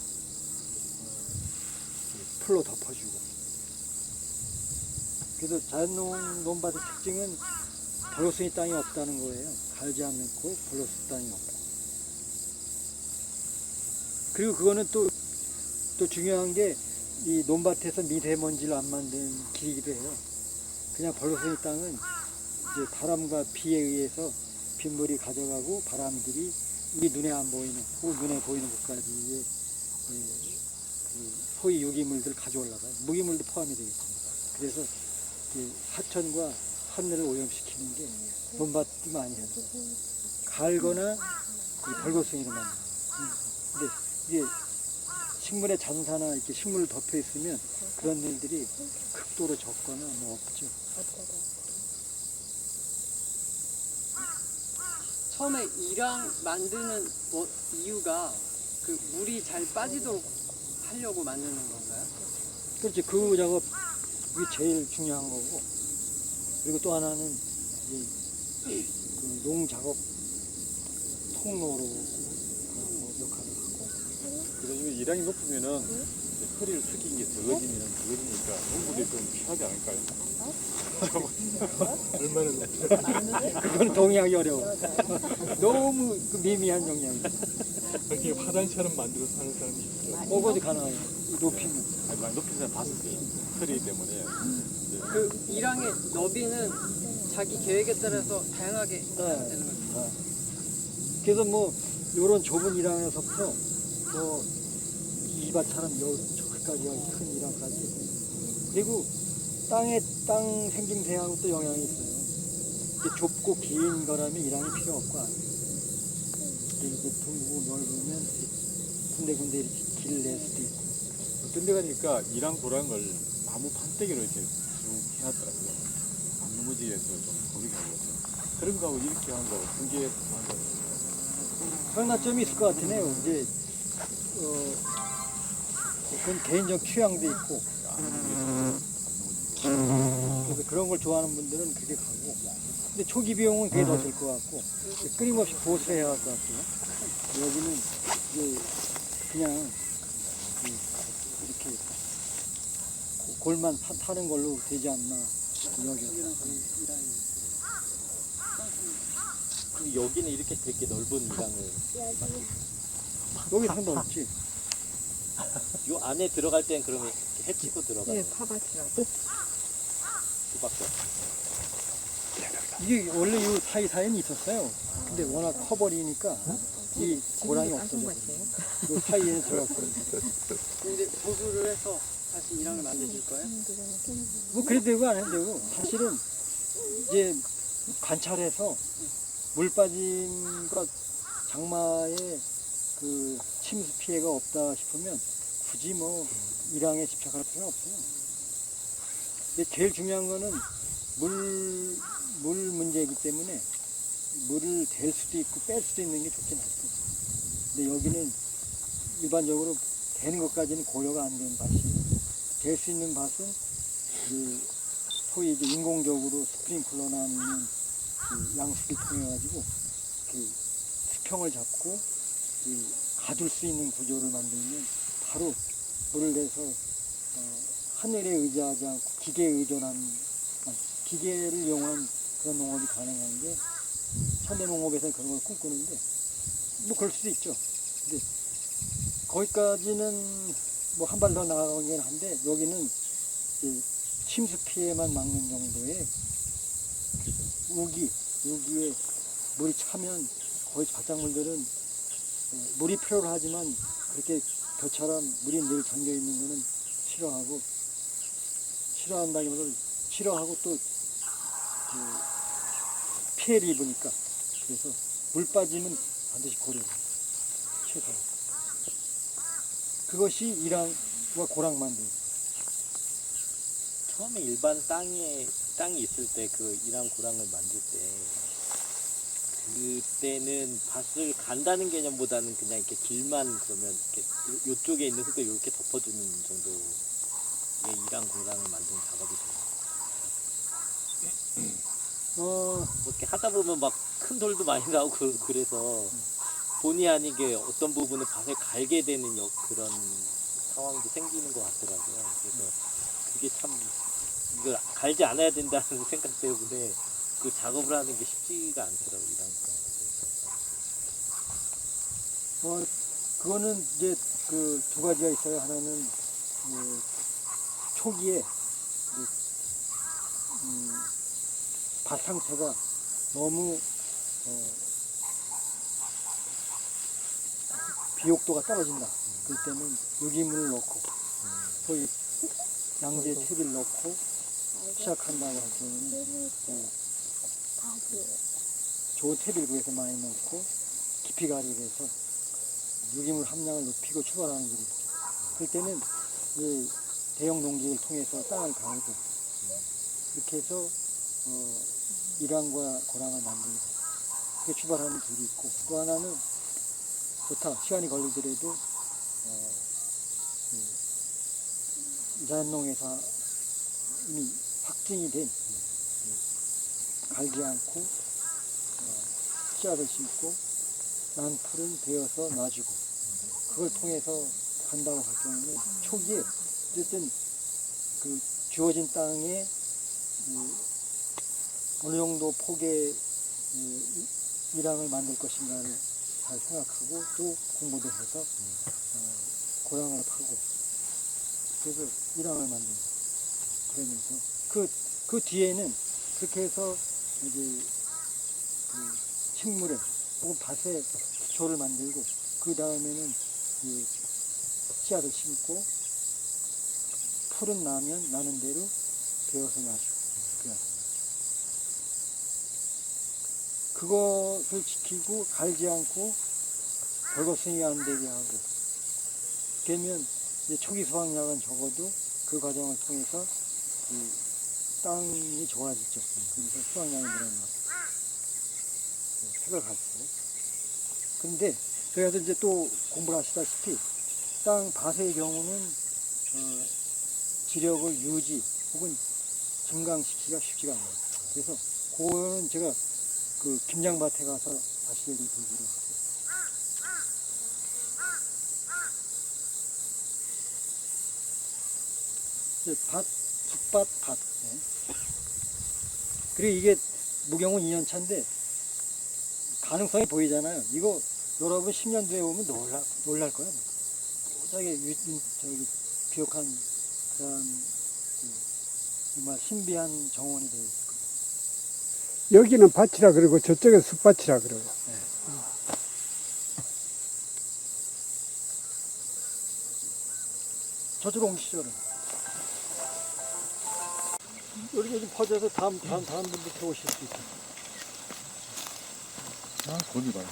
Speaker 1: 풀로 덮어주고 그래서 자연농 논밭의 특징은 벌거숭이 땅이 없다는 거예요. 갈지 않고 벌거숭이 땅이 없고 그리고 그거는 또 중요한 게 이 논밭에서 미세먼지를 안 만드는 길이기도 해요. 그냥 벌거숭이 땅은 이제 바람과 비에 의해서 빗물이 가져가고 바람들이 이 눈에 안 보이는 혹은 눈에 보이는 곳까지의 소위 유기물들을 가져올라가요. 무기물도 포함이 되겠습니다. 그래서 하천과 하늘을 오염시키는 게 논밭이 많이 해요. 갈거나 벌거숭이를 만들어요. 근데 이게 식물의 잔사나 이렇게 식물을 덮여 있으면 그런 일들이 극도로 적거나 뭐 없죠.
Speaker 4: 처음에 일항 만드는 이유가 그 물이 잘 빠지도록 하려고 만드는 건가요?
Speaker 1: 그렇죠. 그 작업이 제일 중요한 거고 그리고 또 하나는 이제 그 농작업 통로로 역할을 하고
Speaker 6: 그래서 일항이 높으면은 이제 허리를 숙이는 게 더워지니까 농부들이 좀 피하지 않을까요?
Speaker 1: 그건 동의하기 어려워. 너무 그 미미한 영향이죠.
Speaker 6: 그렇게 화단처럼 만들어서 하는 사람이 있어요.
Speaker 1: 그것도 가능해요. 높이면.
Speaker 6: 아니, 많이 높인 사람 봤었어요. 허리 때문에.
Speaker 4: 그 일항의 너비는 자기 계획에 따라서 다양하게 되는 거죠.
Speaker 1: 그래서 뭐 요런 좁은 일항에서부터 뭐 이밭처럼 저기까지 큰 일항까지 그리고 땅 생김새하고 또 영향이 있어요. 이게 좁고 긴 거라면 일항이 필요 없고 이게 둥고 넓으면 군데군데 이렇게 길을 낼 수도 있고
Speaker 6: 어떤 데 가니까 일항 고랑을 나무 판때기로 이렇게 쭉 해놨더라고요. 안 넘어지게 해서 좀 거기가 하거든요. 그런 거하고 이렇게 하는 거하고 그게 다른 거
Speaker 1: 장단점이 있을 것 같으네요. 이제 그건 개인적 취향도 있고 그래서 그런 걸 좋아하는 분들은 그게 가고 근데 초기 비용은 그게 더 들 것 같고 끊임없이 보수해야 할 것 같고요. 여기는 이제 그냥 이렇게 골만 타는 걸로 되지 않나 여기는.
Speaker 8: 그럼 여기는 이렇게 되게 넓은 일항을
Speaker 1: 여기 상관없지.
Speaker 8: 요 안에 들어갈 땐 그러면 이렇게 해치고 들어가요.
Speaker 2: 네, 파밭이라고.
Speaker 8: 그밖에
Speaker 1: 이게 원래 이 사이사이는 있었어요. 근데 워낙 커버리니까 이 고랑이 없어졌어요. 이 사이에는 들어갔거든요.
Speaker 4: 근데 보수를 해서 다시 일항을 만드실 거예요?
Speaker 1: 뭐 그래도 되고 안 해도 되고 사실은 이제 관찰해서 물 빠짐과 장마에 그 침수 피해가 없다 싶으면 굳이 뭐 일항에 집착할 필요는 없어요. 근데 제일 중요한 거는 물 문제이기 때문에 물을 댈 수도 있고 뺄 수도 있는 게 좋긴 하죠. 근데 여기는 일반적으로 되는 것까지는 고려가 안 된 밭이에요. 될 수 있는 밭은 소위 이제 인공적으로 스프링클러나 아니면 양수기 통해 가지고 수평을 잡고 가둘 수 있는 구조를 만들면 바로 물을 내서 하늘에 의지하지 않고 기계에 의존한 기계를 이용한 그런 농업이 가능한 게 현대 농업에서는 그런 걸 꿈꾸는데 뭐 그럴 수도 있죠. 근데 거기까지는 뭐 한 발 더 나아가긴 한데 여기는 이제 침수 피해만 막는 정도의 우기에 물이 차면 거의 바짝물들은 물이 필요로 하지만 그렇게 벼처럼 물이 늘 잠겨 있는 거는 싫어한다기보다 싫어하고 또 피해를 입으니까 그래서 물 빠짐은 반드시 고려해요. 최소. 그것이 이랑과 고랑 만들기.
Speaker 8: 처음에 일반 땅이 있을 때 그 이랑 고랑을 만들 때 그때는 밭을 간다는 개념보다는 그냥 이렇게 길만 그러면 이렇게 요쪽에 있는 흙을 이렇게 덮어주는 정도의 이랑 고랑을 만드는 작업이 돼요. 뭐 이렇게 하다 보면 막 큰 돌도 많이 나오고 그래서 본의 아니게 어떤 부분은 밭을 갈게 되는 그런 상황도 생기는 것 같더라고요. 그래서 그게 참 이걸 갈지 않아야 된다는 생각 때문에 그 작업을 하는 게 쉽지가 않더라고요. 이랑 고랑.
Speaker 1: 그거는 이제 그 두 가지가 있어요. 하나는 초기에 밭 상태가 너무 비옥도가 떨어진다. 그럴 때는 유기물을 넣고 소위 양재 퇴비를 넣고 시작한다고 할 때는 좋은 퇴비를 구해서 많이 넣고 깊이 가리를 해서 유기물 함량을 높이고 출발하는 길이 있죠. 그럴 때는 대형 농기를 통해서 땅을 가르고 이렇게 해서 이랑과 고랑을 만들고 그렇게 출발하는 길이 있고 또 하나는 좋다. 시간이 걸리더라도 자연농에서 이미 확증이 된 갈지 않고 씨앗을 심고 난 풀은 베어서 놔주고 그걸 통해서 간다고 할 경우는 초기에 어쨌든 그 주어진 땅에 어느 정도 폭의 이랑을 만들 것인가를 잘 생각하고 또 공부도 해서 고랑을 파고 그래서 이랑을 만든다. 그러면서 그 뒤에는 그렇게 해서 이제 그 식물에 혹은 밭에 기초를 만들고 그 다음에는 씨앗을 심고 풀은 나면 나는 대로 베어서 놔주고 그것을 지키고 갈지 않고 벌거숭이가 안 되게 하고 그러면 이제 초기 수확량은 적어도 그 과정을 통해서 이 땅이 좋아지죠. 그래서 수확량이 늘어나고 색을 갈수록. 근데 그래서 이제 또 공부를 하시다시피 땅 밭의 경우는 지력을 유지 혹은 증강시키기가 쉽지가 않아요. 그래서 그거는 제가 그 김장밭에 가서 다시 얘기를 드리기로 했어요. 쑥밭, 밭. 네. 그리고 이게 무경은 2년 차인데 가능성이 보이잖아요. 이거 여러분 10년 뒤에 오면 놀랄 거예요. 저기 비옥한 그런 정말 신비한 정원이 되어 있을 거예요.
Speaker 5: 여기는 밭이라 그러고 저쪽에 숲밭이라 그러고.
Speaker 1: 네. 저쪽으로 옮기시죠. 여기 좀 퍼져서 다음 분들 들어오실 수 있어요.
Speaker 6: 아, 골이 봐요.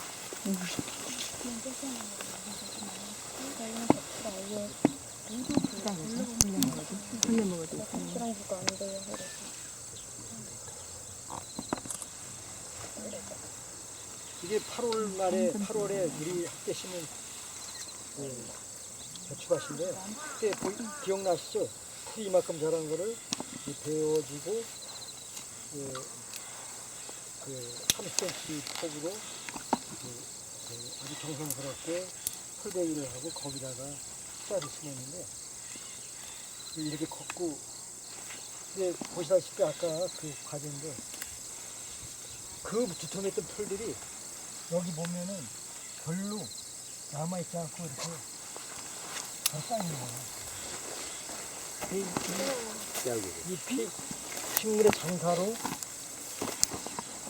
Speaker 1: 이게 8월 말에 8월에 미리 깨시면 배추밭인데 그때 기억나시죠? 풀이 이만큼 자란 거를 이 베어주고 그 30cm 폭으로 아주 정성스럽게 풀베기를 하고 거기다가 씨앗을 심었는데 이렇게 걷고 이제 보시다시피 아까 그 과정인데 그 두툼했던 풀들이 여기 보면은 별로 남아있지 않고 이렇게 다 쌓이는 거예요. 이 식물의 장사로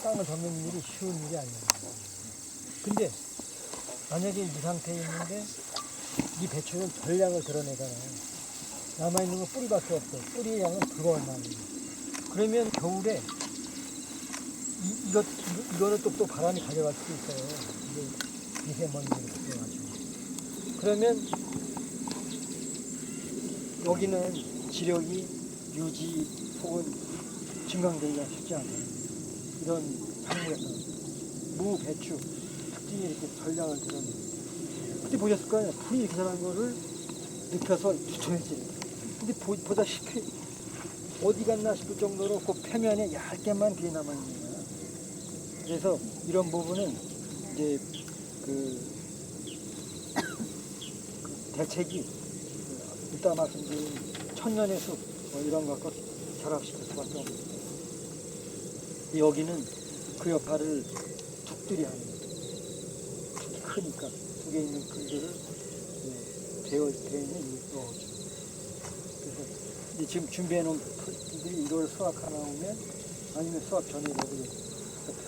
Speaker 1: 땅을 덮는 일이 쉬운 일이 아니에요. 근데 만약에 이 상태에 있는데 이 배추는 전량을 드러내잖아요. 남아있는 건 뿌리밖에 없어. 뿌리의 양은 불과 얼마입니다. 그러면 겨울에 이거는 또 바람이 가져갈 수도 있어요. 이게 미세먼지를 가져가지고. 그러면 여기는 지력이 유지 혹은 증강되기가 쉽지 않아요. 이런 작물에서 무, 배추 특징이 이렇게 전량을 드러내요. 그때 보셨을 거 아니에요. 풀이 이렇게 자란 거를 눕혀서 두툼해지는. 근데 보다시피 어디 갔나 싶을 정도로 그 표면에 얇게만 비에 남아있는 거예요. 그래서 이런 부분은 이제 그 대책이 이따 말씀드린 천년의 숲 이런 거 갖고 결합시킬 수밖에 없습니다. 여기는 그 역할을 죽들이 하는 거예요. 죽이 크니까 죽에 있는 풀들을 되어 있는 이 넣어주고. 그래서 지금 준비해 놓은 풀들이 이걸 수확하나 오면 아니면 수확 전에 여기를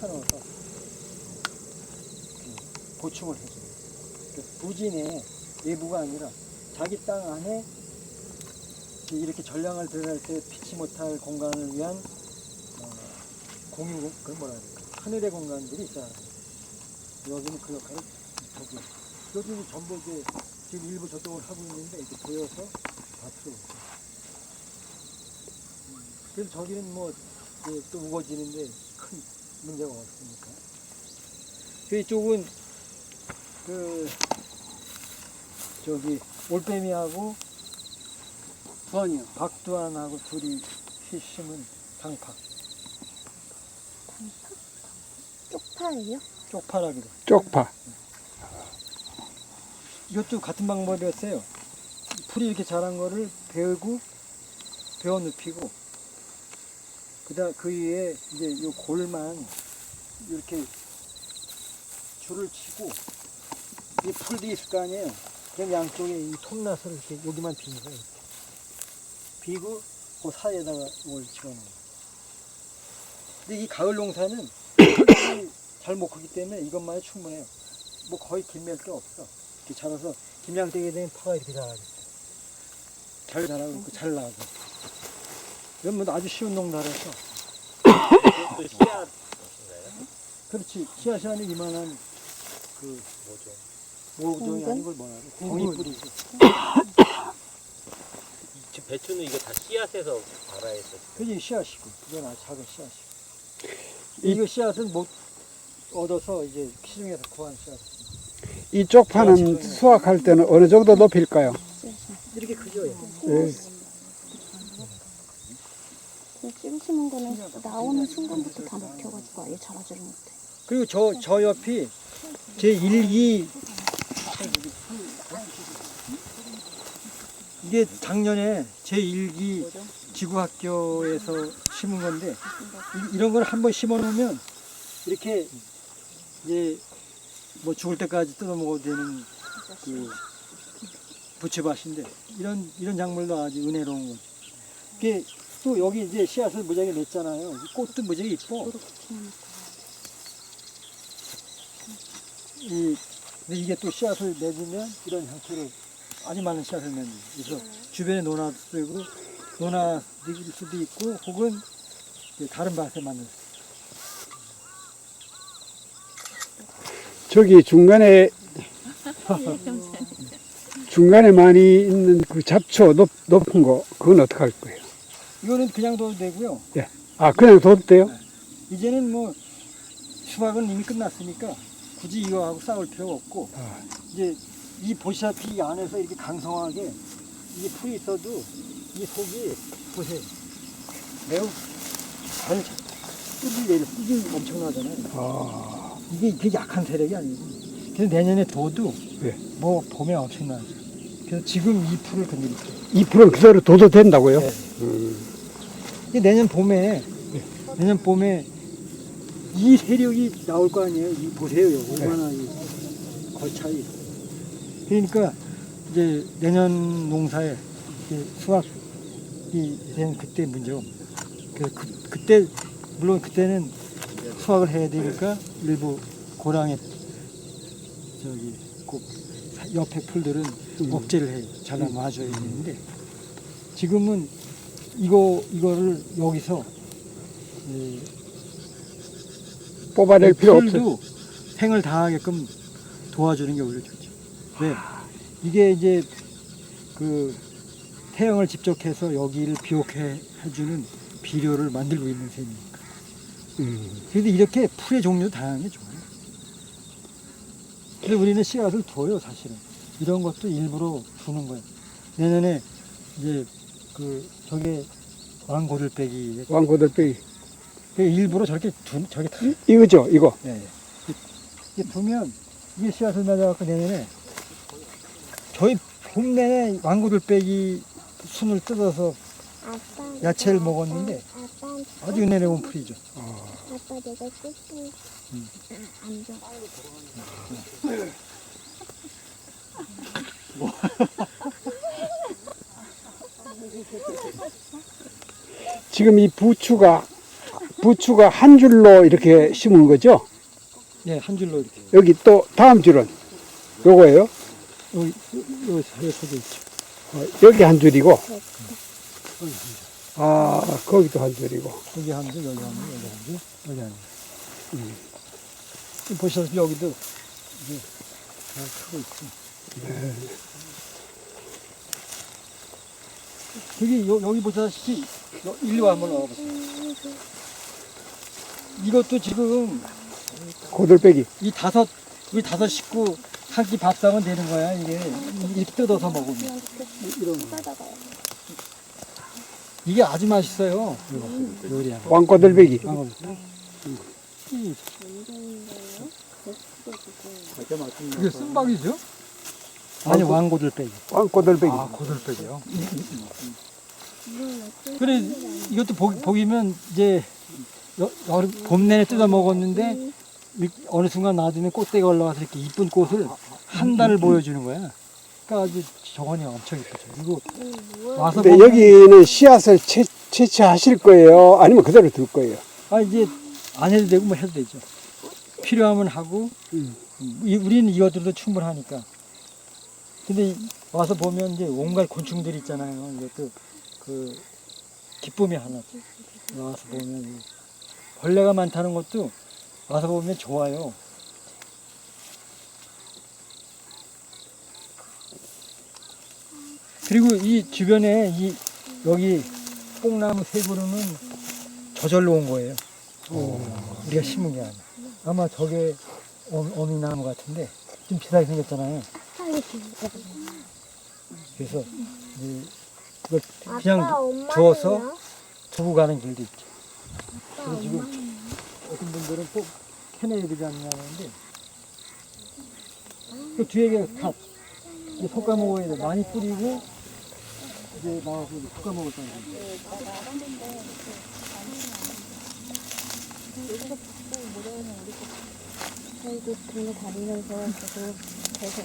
Speaker 1: 펴넣어서 보충을 해줘요. 부진의 외부가 아니라 자기 땅 안에 이렇게 전량을 드러낼 때 피치 못할 공간을 위한 공유, 그걸 뭐라 해야 될까? 하늘의 공간들이 있어야 해요. 여기는 그 역할을 저기. 요즘 전부 이제 지금 일부 저쪽을 하고 있는데 이렇게 보여서 다 들어오죠. 그래서 저기는 뭐 또 우거지는데 큰 문제가 없으니까. 이쪽은 저기 올빼미하고 두안이요. 박두안하고 둘이 심은 당파.
Speaker 2: 쪽파예요?
Speaker 1: 쪽파라기도.
Speaker 5: 쪽파.
Speaker 1: 이것도 같은 방법이었어요. 풀이 이렇게 자란 거를 베어 눕히고, 그 위에 이제 요 골만 이렇게 줄을 치고, 이 풀도 있을 거 아니에요. 그럼 양쪽에 이 톱낫을 이렇게 여기만 비는 거예요. 비고, 그 사이에다가 이걸 집어넣어요. 근데 이 가을 농사는 풀이 잘 못 크기 때문에 이것만이 충분해요. 뭐 거의 김멸 게 없어. 이렇게 자라서 김양대게 되면 파가 이렇게 자라겠어요. 잘 자라고 있고 잘 나고. 이건 뭐 아주 쉬운 농사라서.
Speaker 8: 그 씨앗인가요?
Speaker 1: 그렇지. 씨앗이 아닌 이만한 그 모종이 아닌 걸 뭐라 그래? 공이뿌리지.
Speaker 8: 지금 배추는 이거 다 씨앗에서 자라야 했어.
Speaker 1: 그게 씨앗이고, 이건 아주 작은 씨앗이고. 이거 씨앗은 못 얻어서 이제 시중에서 구한 씨앗.
Speaker 5: 이 쪽파는 수확할 때는 어느 정도 높일까요?
Speaker 1: 이렇게 크죠?
Speaker 5: 예.
Speaker 2: 지금 심은 거는 나오는 순간부터 다 먹혀가지고 아예 자라지를 못해.
Speaker 1: 그리고 저 옆이 제 1기 이게 작년에 제 1기 지구학교에서 심은 건데 이런 걸 한번 심어 놓으면 이렇게 이제 뭐 죽을 때까지 뜯어 먹어도 되는 그 부채밭인데 이런 작물도 아주 은혜로운 거죠. 이게 또 여기 이제 씨앗을 무지하게 냈잖아요. 이 꽃도 무지하게 이뻐. 근데 이게 또 씨앗을 내주면 이런 형태로 아주 많은 씨앗을 맺는. 그래서 주변에 논아도 쓰고 논아일 수도 있고 혹은 다른 밭에 맞는.
Speaker 5: 저기 중간에 많이 있는 그 잡초 높은 거 그건 어떻게 할 거예요?
Speaker 1: 이거는 그냥 둬도 되고요.
Speaker 5: 예. 아 그냥 둬도 돼요?
Speaker 1: 이제는 뭐 수확은 이미 끝났으니까 굳이 이거하고 싸울 필요가 없고 이제 이 보시다시피 이 안에서 이렇게 강성하게 이 풀이 있어도 이 속이 보세요. 매우 잘 뚫리려 뚫리 엄청나잖아요. 이게 약한 세력이 아니고. 그래서 내년에 둬도
Speaker 5: 네.
Speaker 1: 뭐 봄에 엄청나죠. 그래서 지금 이 풀을 건드릴게요.
Speaker 5: 이 풀은 그대로 둬도 된다고요?
Speaker 1: 네. 이게 내년 봄에 이 세력이 나올 거 아니에요. 이 보세요. 얼마나 이 걸차이. 그러니까 이제 내년 농사에 이제 수확이 되는 그때 문제가 없니다. 그래서 그때 물론 그때는 수확을 해야 되니까 일부 고랑에 저기 꼭 옆에 풀들은 억제를 해요. 잘라 놔줘야 되는데 지금은 이거를 여기서
Speaker 5: 뽑아낼 필요 없어요.
Speaker 1: 풀도 생을 다하게끔 도와주는 게 오히려 좋죠. 왜? 이게 이제 그 태양을 집적해서 여기를 비옥해 해주는 비료를 만들고 있는 셈이니까. 그런데 이렇게 풀의 종류도 다양한 게 좋아요. 그래서 우리는 씨앗을 둬요, 사실은. 이런 것도 일부러 두는 거예요. 내년에 이제 저게 왕고들빼기.
Speaker 5: 왕고들빼기.
Speaker 1: 일부러 저렇게 저게 다.
Speaker 5: 이거죠, 이거.
Speaker 1: 네. 이게 두면 이게 씨앗을 맺어갖고 내년에 저희 봄 내내 왕고들빼기 순을 뜯어서 야채를 먹었는데 아주 은혜로운 풀이죠.
Speaker 2: 아빠 내가 뜯고 앉아.
Speaker 5: 지금 이 부추가 한 줄로 이렇게 심은 거죠?
Speaker 1: 네, 한 줄로 이렇게.
Speaker 5: 여기 또 다음 줄은 요거예요?
Speaker 1: 여기 서져 있죠.
Speaker 5: 여기 한 줄이고, 거기도 한 줄이고.
Speaker 1: 여기 한 줄, 여기 한 줄, 여기 한 줄, 여기 한 줄. 보시다시피 여기도 이제 잘 크고 있고. 여기 보시다시피 일로 한번 나와보세요. 이것도 지금
Speaker 5: 고들빼기.
Speaker 1: 우리 다섯 식구 한 끼 밥상은 되는 거야. 이게 이렇게 뜯어서 먹으면 이런 거. 이게 아주 맛있어요. 요리하면.
Speaker 5: 왕고들빼기.
Speaker 1: 이게 쓴박이죠? 아니 왕고들빼기.
Speaker 5: 왕고들빼기.
Speaker 1: 고들빼기요. 그래 이것도 보기면 이제 여름 봄 내내 뜯어 먹었는데 어느 순간 놔두면 꽃대가 올라와서 이렇게 이쁜 꽃을 한 달을 보여주는 거야. 그러니까 아주 정원이 엄청 이쁘죠. 이거 와서
Speaker 5: 근데 여기는 씨앗을 채취하실 거예요? 아니면 그대로 둘 거예요?
Speaker 1: 이제 안 해도 되고 뭐 해도 되죠. 필요하면 하고 우리는 이것들도 충분하니까. 근데 와서 보면 이제 온갖 곤충들 있잖아요. 이것도 기쁨이 하나죠. 와서 보면 벌레가 많다는 것도 와서 보면 좋아요. 그리고 이 주변에 여기 뽕나무 세 그루는 저절로 온 거예요. 우리가 심은 게 아니야. 아마 저게 어미나무 같은데 좀 비싸게 생겼잖아요. 그래서 이걸 그냥 주워서 두고 가는 길도 있죠. 그래서 지금 어떤 분들은 꼭 캐내야 되지 않냐 하는데 그 뒤에 갓 솎아 먹어야 돼. 많이 뿌리고 이제 나와서 솎아 먹을 거예요.
Speaker 2: 저희도 동네 다니면서 계속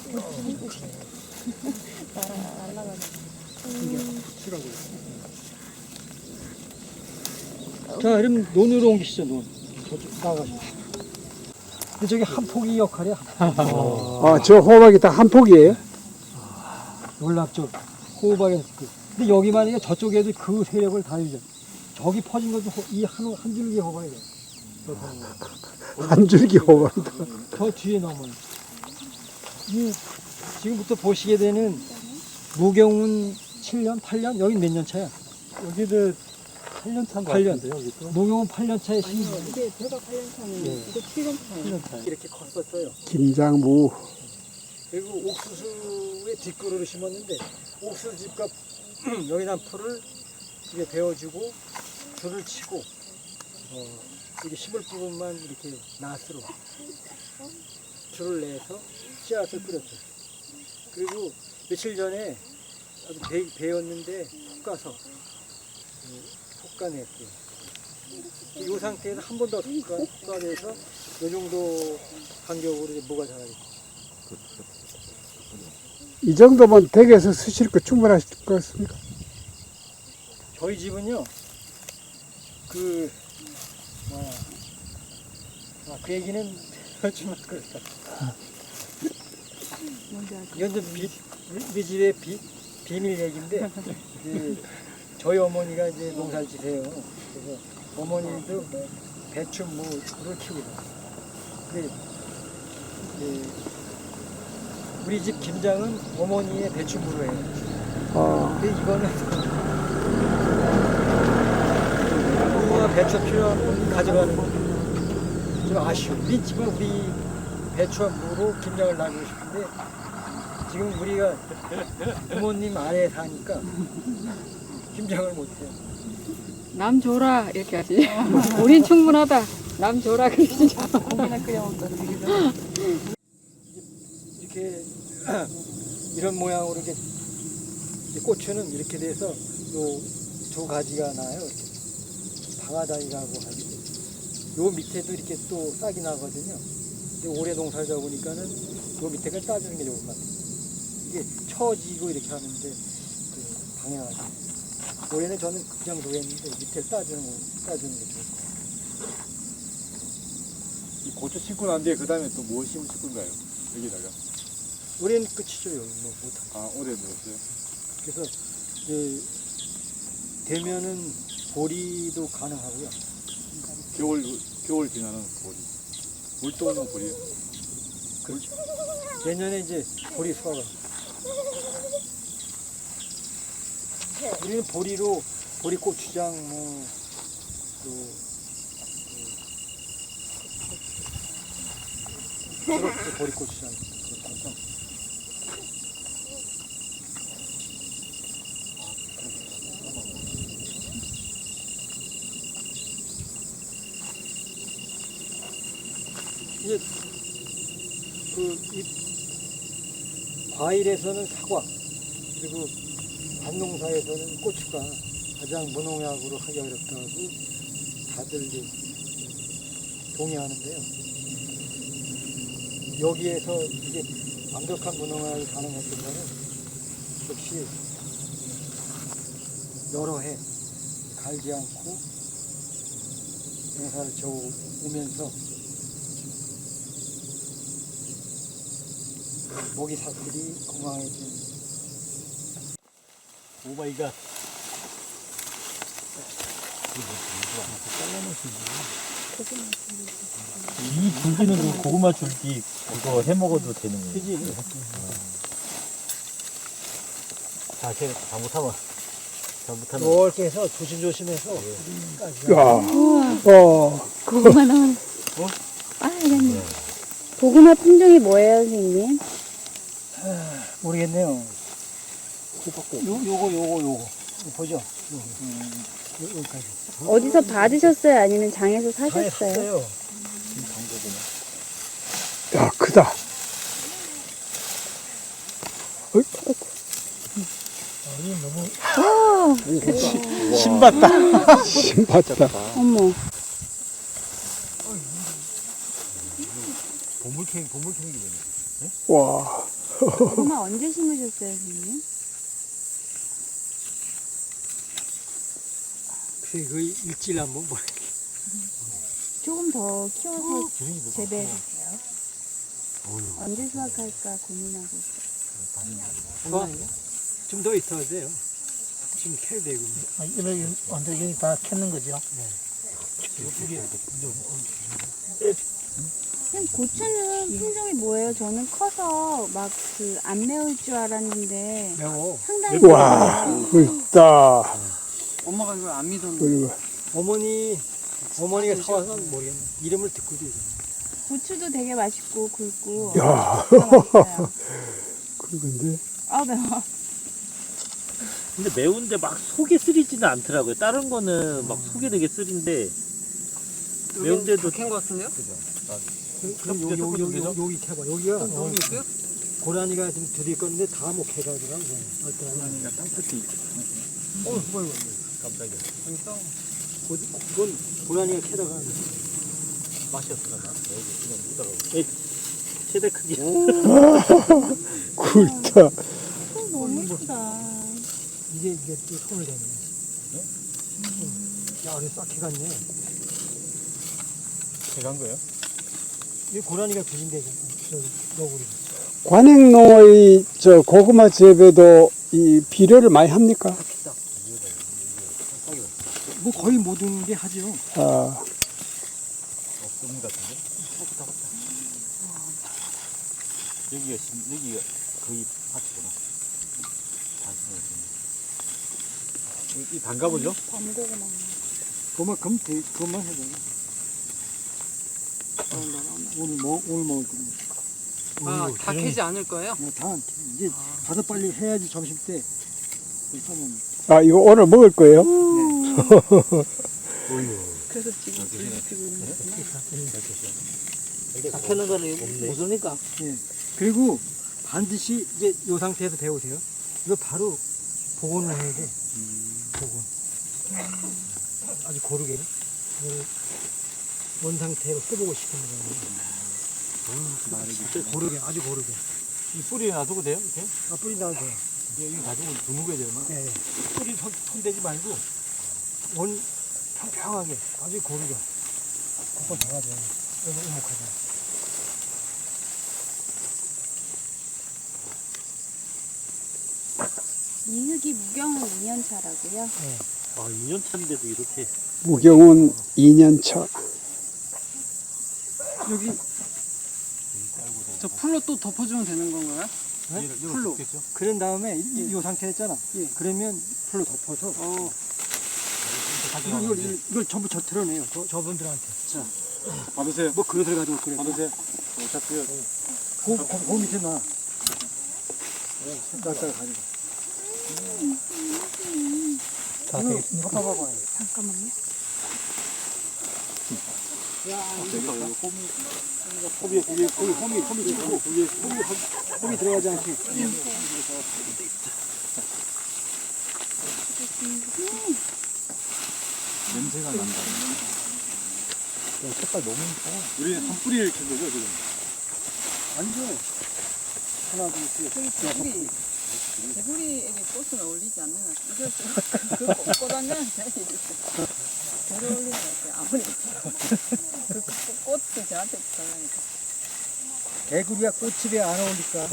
Speaker 2: 날아가지고.
Speaker 1: 자, 그럼 논으로 옮기시죠, 논. 저쪽 나가시죠. 근데 저기 한 포기 역할이야.
Speaker 5: 저 호박이 다 한 폭이에요?
Speaker 1: 놀랍죠. 호박에 근데 여기 만약에 저쪽에도 그 세력을 다 유지. 저기 퍼진 것도 이 한 줄기 호박이래.
Speaker 5: 한 줄기 호박이다.
Speaker 1: 저 뒤에 넘어요. 지금부터 보시게 되는 무경운 7년, 8년? 여기 몇 년 차야?
Speaker 6: 여기도 8년 차인 것
Speaker 1: 8년.
Speaker 6: 같은데 여기도.
Speaker 1: 무경운 8년 차에 신
Speaker 2: 이게 제가 8년 차는 이거 7년 차예요.
Speaker 1: 7년 차. 이렇게 컸었어요.
Speaker 5: 김장무.
Speaker 1: 그리고 옥수수의 뒷그루를 심었는데 옥수수집과 여기 난 풀을 이게 베어주고 줄을 치고 이게 심을 부분만 이렇게 낫으로 줄을 내서 씨앗을 뿌렸죠. 그리고 며칠 전에 아주 베었는데 볶아서 볶아냈고요. 이 상태에서 한 번 더 볶아내서 이 정도 간격으로 이제 뭐가 자라겠죠.
Speaker 5: 이 정도면 댁에서 쓰실 거 충분하실 것 같습니까?
Speaker 1: 저희 집은요, 그 얘기는 하지만 그렇다. 이건 좀 우리 집의 비밀 얘기인데, 저희 어머니가 이제 농사를 지세요. 그래서 어머니도 배추 무를 키우다. 근데 우리 집 김장은 어머니의 배추 무로 해요. 근데 이거는 어머니가 배추 필요한 건 가져가는 거 좀 아쉬워. 우리 집은 우리 배추와 무로 김장을 나누고 싶은데 지금 우리가 부모님 아래 사니까 김장을 못해요.
Speaker 4: 남 줘라 이렇게 하지. 우린 충분하다. 남 줘라 그러지.
Speaker 1: 이렇게 이런 모양으로 이렇게 고추는 이렇게 돼서 요 두 가지가 나요. 이렇게 방아다니라고 하죠. 요 밑에도 이렇게 또 싹이 나거든요. 근데 올해 농사를 져보니까는 요 밑에가 따주는 게 좋을 것 같아요. 이게 처지고 이렇게 하는데 그 방해하죠. 올해는 저는 그냥 놓였는데 밑에 따주는 게 좋을 것 같아요.
Speaker 6: 이 고추 심고 난 뒤에 그 다음에 또 뭐 심으실 건가요? 여기다가.
Speaker 1: 올해는 끝이죠. 여기 뭐 못하죠.
Speaker 6: 아, 올해 넣었어요?
Speaker 1: 그래서 되면은 보리도 가능하고요.
Speaker 6: 겨울 지나는 보리. 물동용 보리.
Speaker 1: 그렇죠. 내년에 이제 보리 수확을 합니다. 우리는 보리로 보리 고추장 그렇게 보리 고추장 그렇게 해서 이제 이 과일에서는 사과 그리고 밭농사에서는 고추가 가장 무농약으로 하기 어렵다고 다들 이제 동의하는데요. 여기에서 이게 완벽한 무농약이 가능했던 거는 역시 여러 해 갈지 않고 농사를 져오면서 모기 사슬이 건강해지는
Speaker 8: 오마이갓. 이 줄기는 그 고구마 줄기 그거 해 먹어도 되는 거예요.
Speaker 1: 그지?
Speaker 8: 자, 걔 잘못하면
Speaker 1: 이렇게 해서 조심조심해서
Speaker 5: 야,
Speaker 2: 고구마 나오네. 빨갛네. 고구마 품종이 뭐예요, 선생님?
Speaker 1: 모르겠네요. 요거 보죠? 여기까지.
Speaker 2: 어디서 받으셨어요? 아니면 장에서 사셨어요?
Speaker 1: 샀어요.
Speaker 5: 야, 크다.
Speaker 2: 와,
Speaker 5: 신봤다. 신봤다.
Speaker 2: 어머.
Speaker 8: 보물캐는 게 되네.
Speaker 5: 와,
Speaker 2: 고구마 언제 심으셨어요, 선생님?
Speaker 1: 그 일주일에 한번 뭐.
Speaker 2: 조금 더 키워서 재배해주세요. 언제 수확할까 고민하고 있어요.
Speaker 1: 좀 더 있어야 돼요. 지금 캐야 되고.
Speaker 7: 이런 완전히 다 캤는 거죠.
Speaker 2: 선생님, 고추는 품종이 뭐예요? 저는 커서 막 안 매울 줄 알았는데
Speaker 1: 매워.
Speaker 2: 상당히
Speaker 5: 와, 있다.
Speaker 4: 엄마가 이걸 안 믿었는데.
Speaker 5: 그리고
Speaker 1: 어머니가 사와서 모르겠네. 이름을 듣고도 이제.
Speaker 2: 고추도 되게 맛있고 굵고.
Speaker 5: 야.
Speaker 2: 진짜 맛있어요.
Speaker 5: 그런데
Speaker 2: 아 매워.
Speaker 8: 근데 매운데 막 속이 쓰리지는 않더라고요. 다른 거는 막 속이 되게 쓰린데 매운데도
Speaker 4: 캔 거 같은데요?
Speaker 1: 그럼 여기 캐봐. 여기가
Speaker 4: 여기 있어요?
Speaker 1: 고라니가 좀 들이 건데 다 못 캐가더라고. 고라니가 땅끝이.
Speaker 8: 깜짝이야.
Speaker 1: 그건 고라니가 캐다가
Speaker 8: 맛이 없어나. 그냥 묻어가고. 최대 크기.
Speaker 5: 굵다.
Speaker 2: 너무 예쁘다.
Speaker 1: 이게 또 손을 대네. 야, 우리 싹 캐갔네.
Speaker 6: 해간 거예요?
Speaker 1: 이 고라니가 들인데 저기 너구리.
Speaker 5: 관행농의 저 고구마 재배도 이 비료를 많이 합니까?
Speaker 1: 뭐 거의 모든 게 하죠.
Speaker 5: 아,
Speaker 6: 없는 것 같은데? 여기가 거의 밭이구나. 이 담가보죠?
Speaker 2: 밤고구마.
Speaker 1: 그것만 해도. 오늘 먹을 거.
Speaker 4: 아, 다 캐지 않을 거예요?
Speaker 1: 다 이제 가서 빨리 해야지 점심 때.
Speaker 5: 아 이거 오늘 먹을 거예요?
Speaker 2: 그래서 지금 불지고 있는 거구나.
Speaker 7: 다 캐는 거는 무엇입니까?
Speaker 1: 예. 그리고 반드시 이제 이 상태에서 배우세요. 이거 바로 복원을 해야 돼. 복원. 아주 고르게. 이걸 원 상태로 써보고 싶은 거예요. 고르게, 아주 고르게.
Speaker 6: 이 뿌리 놔두고 돼요? 이렇게?
Speaker 1: 아, 뿌리 나도 돼요.
Speaker 6: 이거 가지고 두는 거야 되나?
Speaker 1: 예, 예. 뿌리 손대지 말고 원 평평하게 아주 고르게. 그건 작아져. 너무 우묵하죠.
Speaker 2: 이 흙이 무경은 2년 차라고요?
Speaker 8: 아 2년 차인데도 이렇게.
Speaker 5: 무경은 2년 차.
Speaker 4: 여기 저 풀로 또 덮어주면 되는 건가요?
Speaker 1: 네?
Speaker 6: 풀로.
Speaker 1: 그런 다음에 이 상태 했잖아. 그러면 풀로 덮어서 이걸 전부 젖트러내요. 저분들한테. 자,
Speaker 6: 받으세요.
Speaker 1: 뭐 그릇을 가지고 그래.
Speaker 6: 받으세요. 어차피
Speaker 1: 그 밑에 놔. 쌀쌀 가지고. 다 되겠습니까? 봐봐봐요.
Speaker 2: 잠깐만요.
Speaker 1: 홈이 들어가지 않게.
Speaker 6: 냄새가 난다. 색깔 너무 이뻐. 우리 한 뿌리를 캔 거죠 지금?
Speaker 1: 아니죠. 하나, 둘, 셋.
Speaker 4: 개구리에게 꽃은 어울리지 않는 것 같아요. 그 꽃단장은 저한테 있어요. 잘 어울리는 것 같아요. 아무리. 그 꽃도 저한테 달라니까.
Speaker 1: 개구리가 꽃집에 안 어울릴까?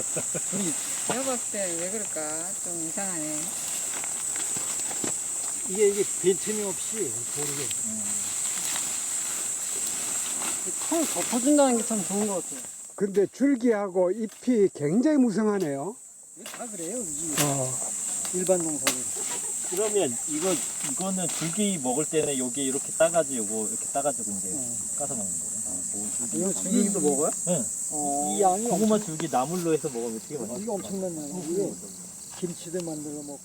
Speaker 4: 내가 봤을 때 왜 그럴까? 좀 이상하네.
Speaker 1: 이게 빈틈이 없이 고르게.
Speaker 4: 털 덮어준다는 게 참 좋은 것 같아요.
Speaker 5: 근데 줄기하고 잎이 굉장히 무성하네요.
Speaker 1: 다 그래요.
Speaker 5: 어,
Speaker 1: 일반 농사들.
Speaker 8: 그러면 이거는 줄기 먹을 때는 여기 이렇게 따가지고 이렇게 따가지고 이제 까서 먹는 거예요.
Speaker 1: 이거 줄기도 먹어요?
Speaker 8: 응.
Speaker 1: 이 양이
Speaker 8: 고구마 줄기 나물로 해서 먹으면 되게 맛있어.
Speaker 1: 이게 엄청난 양이에요. 김치도 만들어 먹고.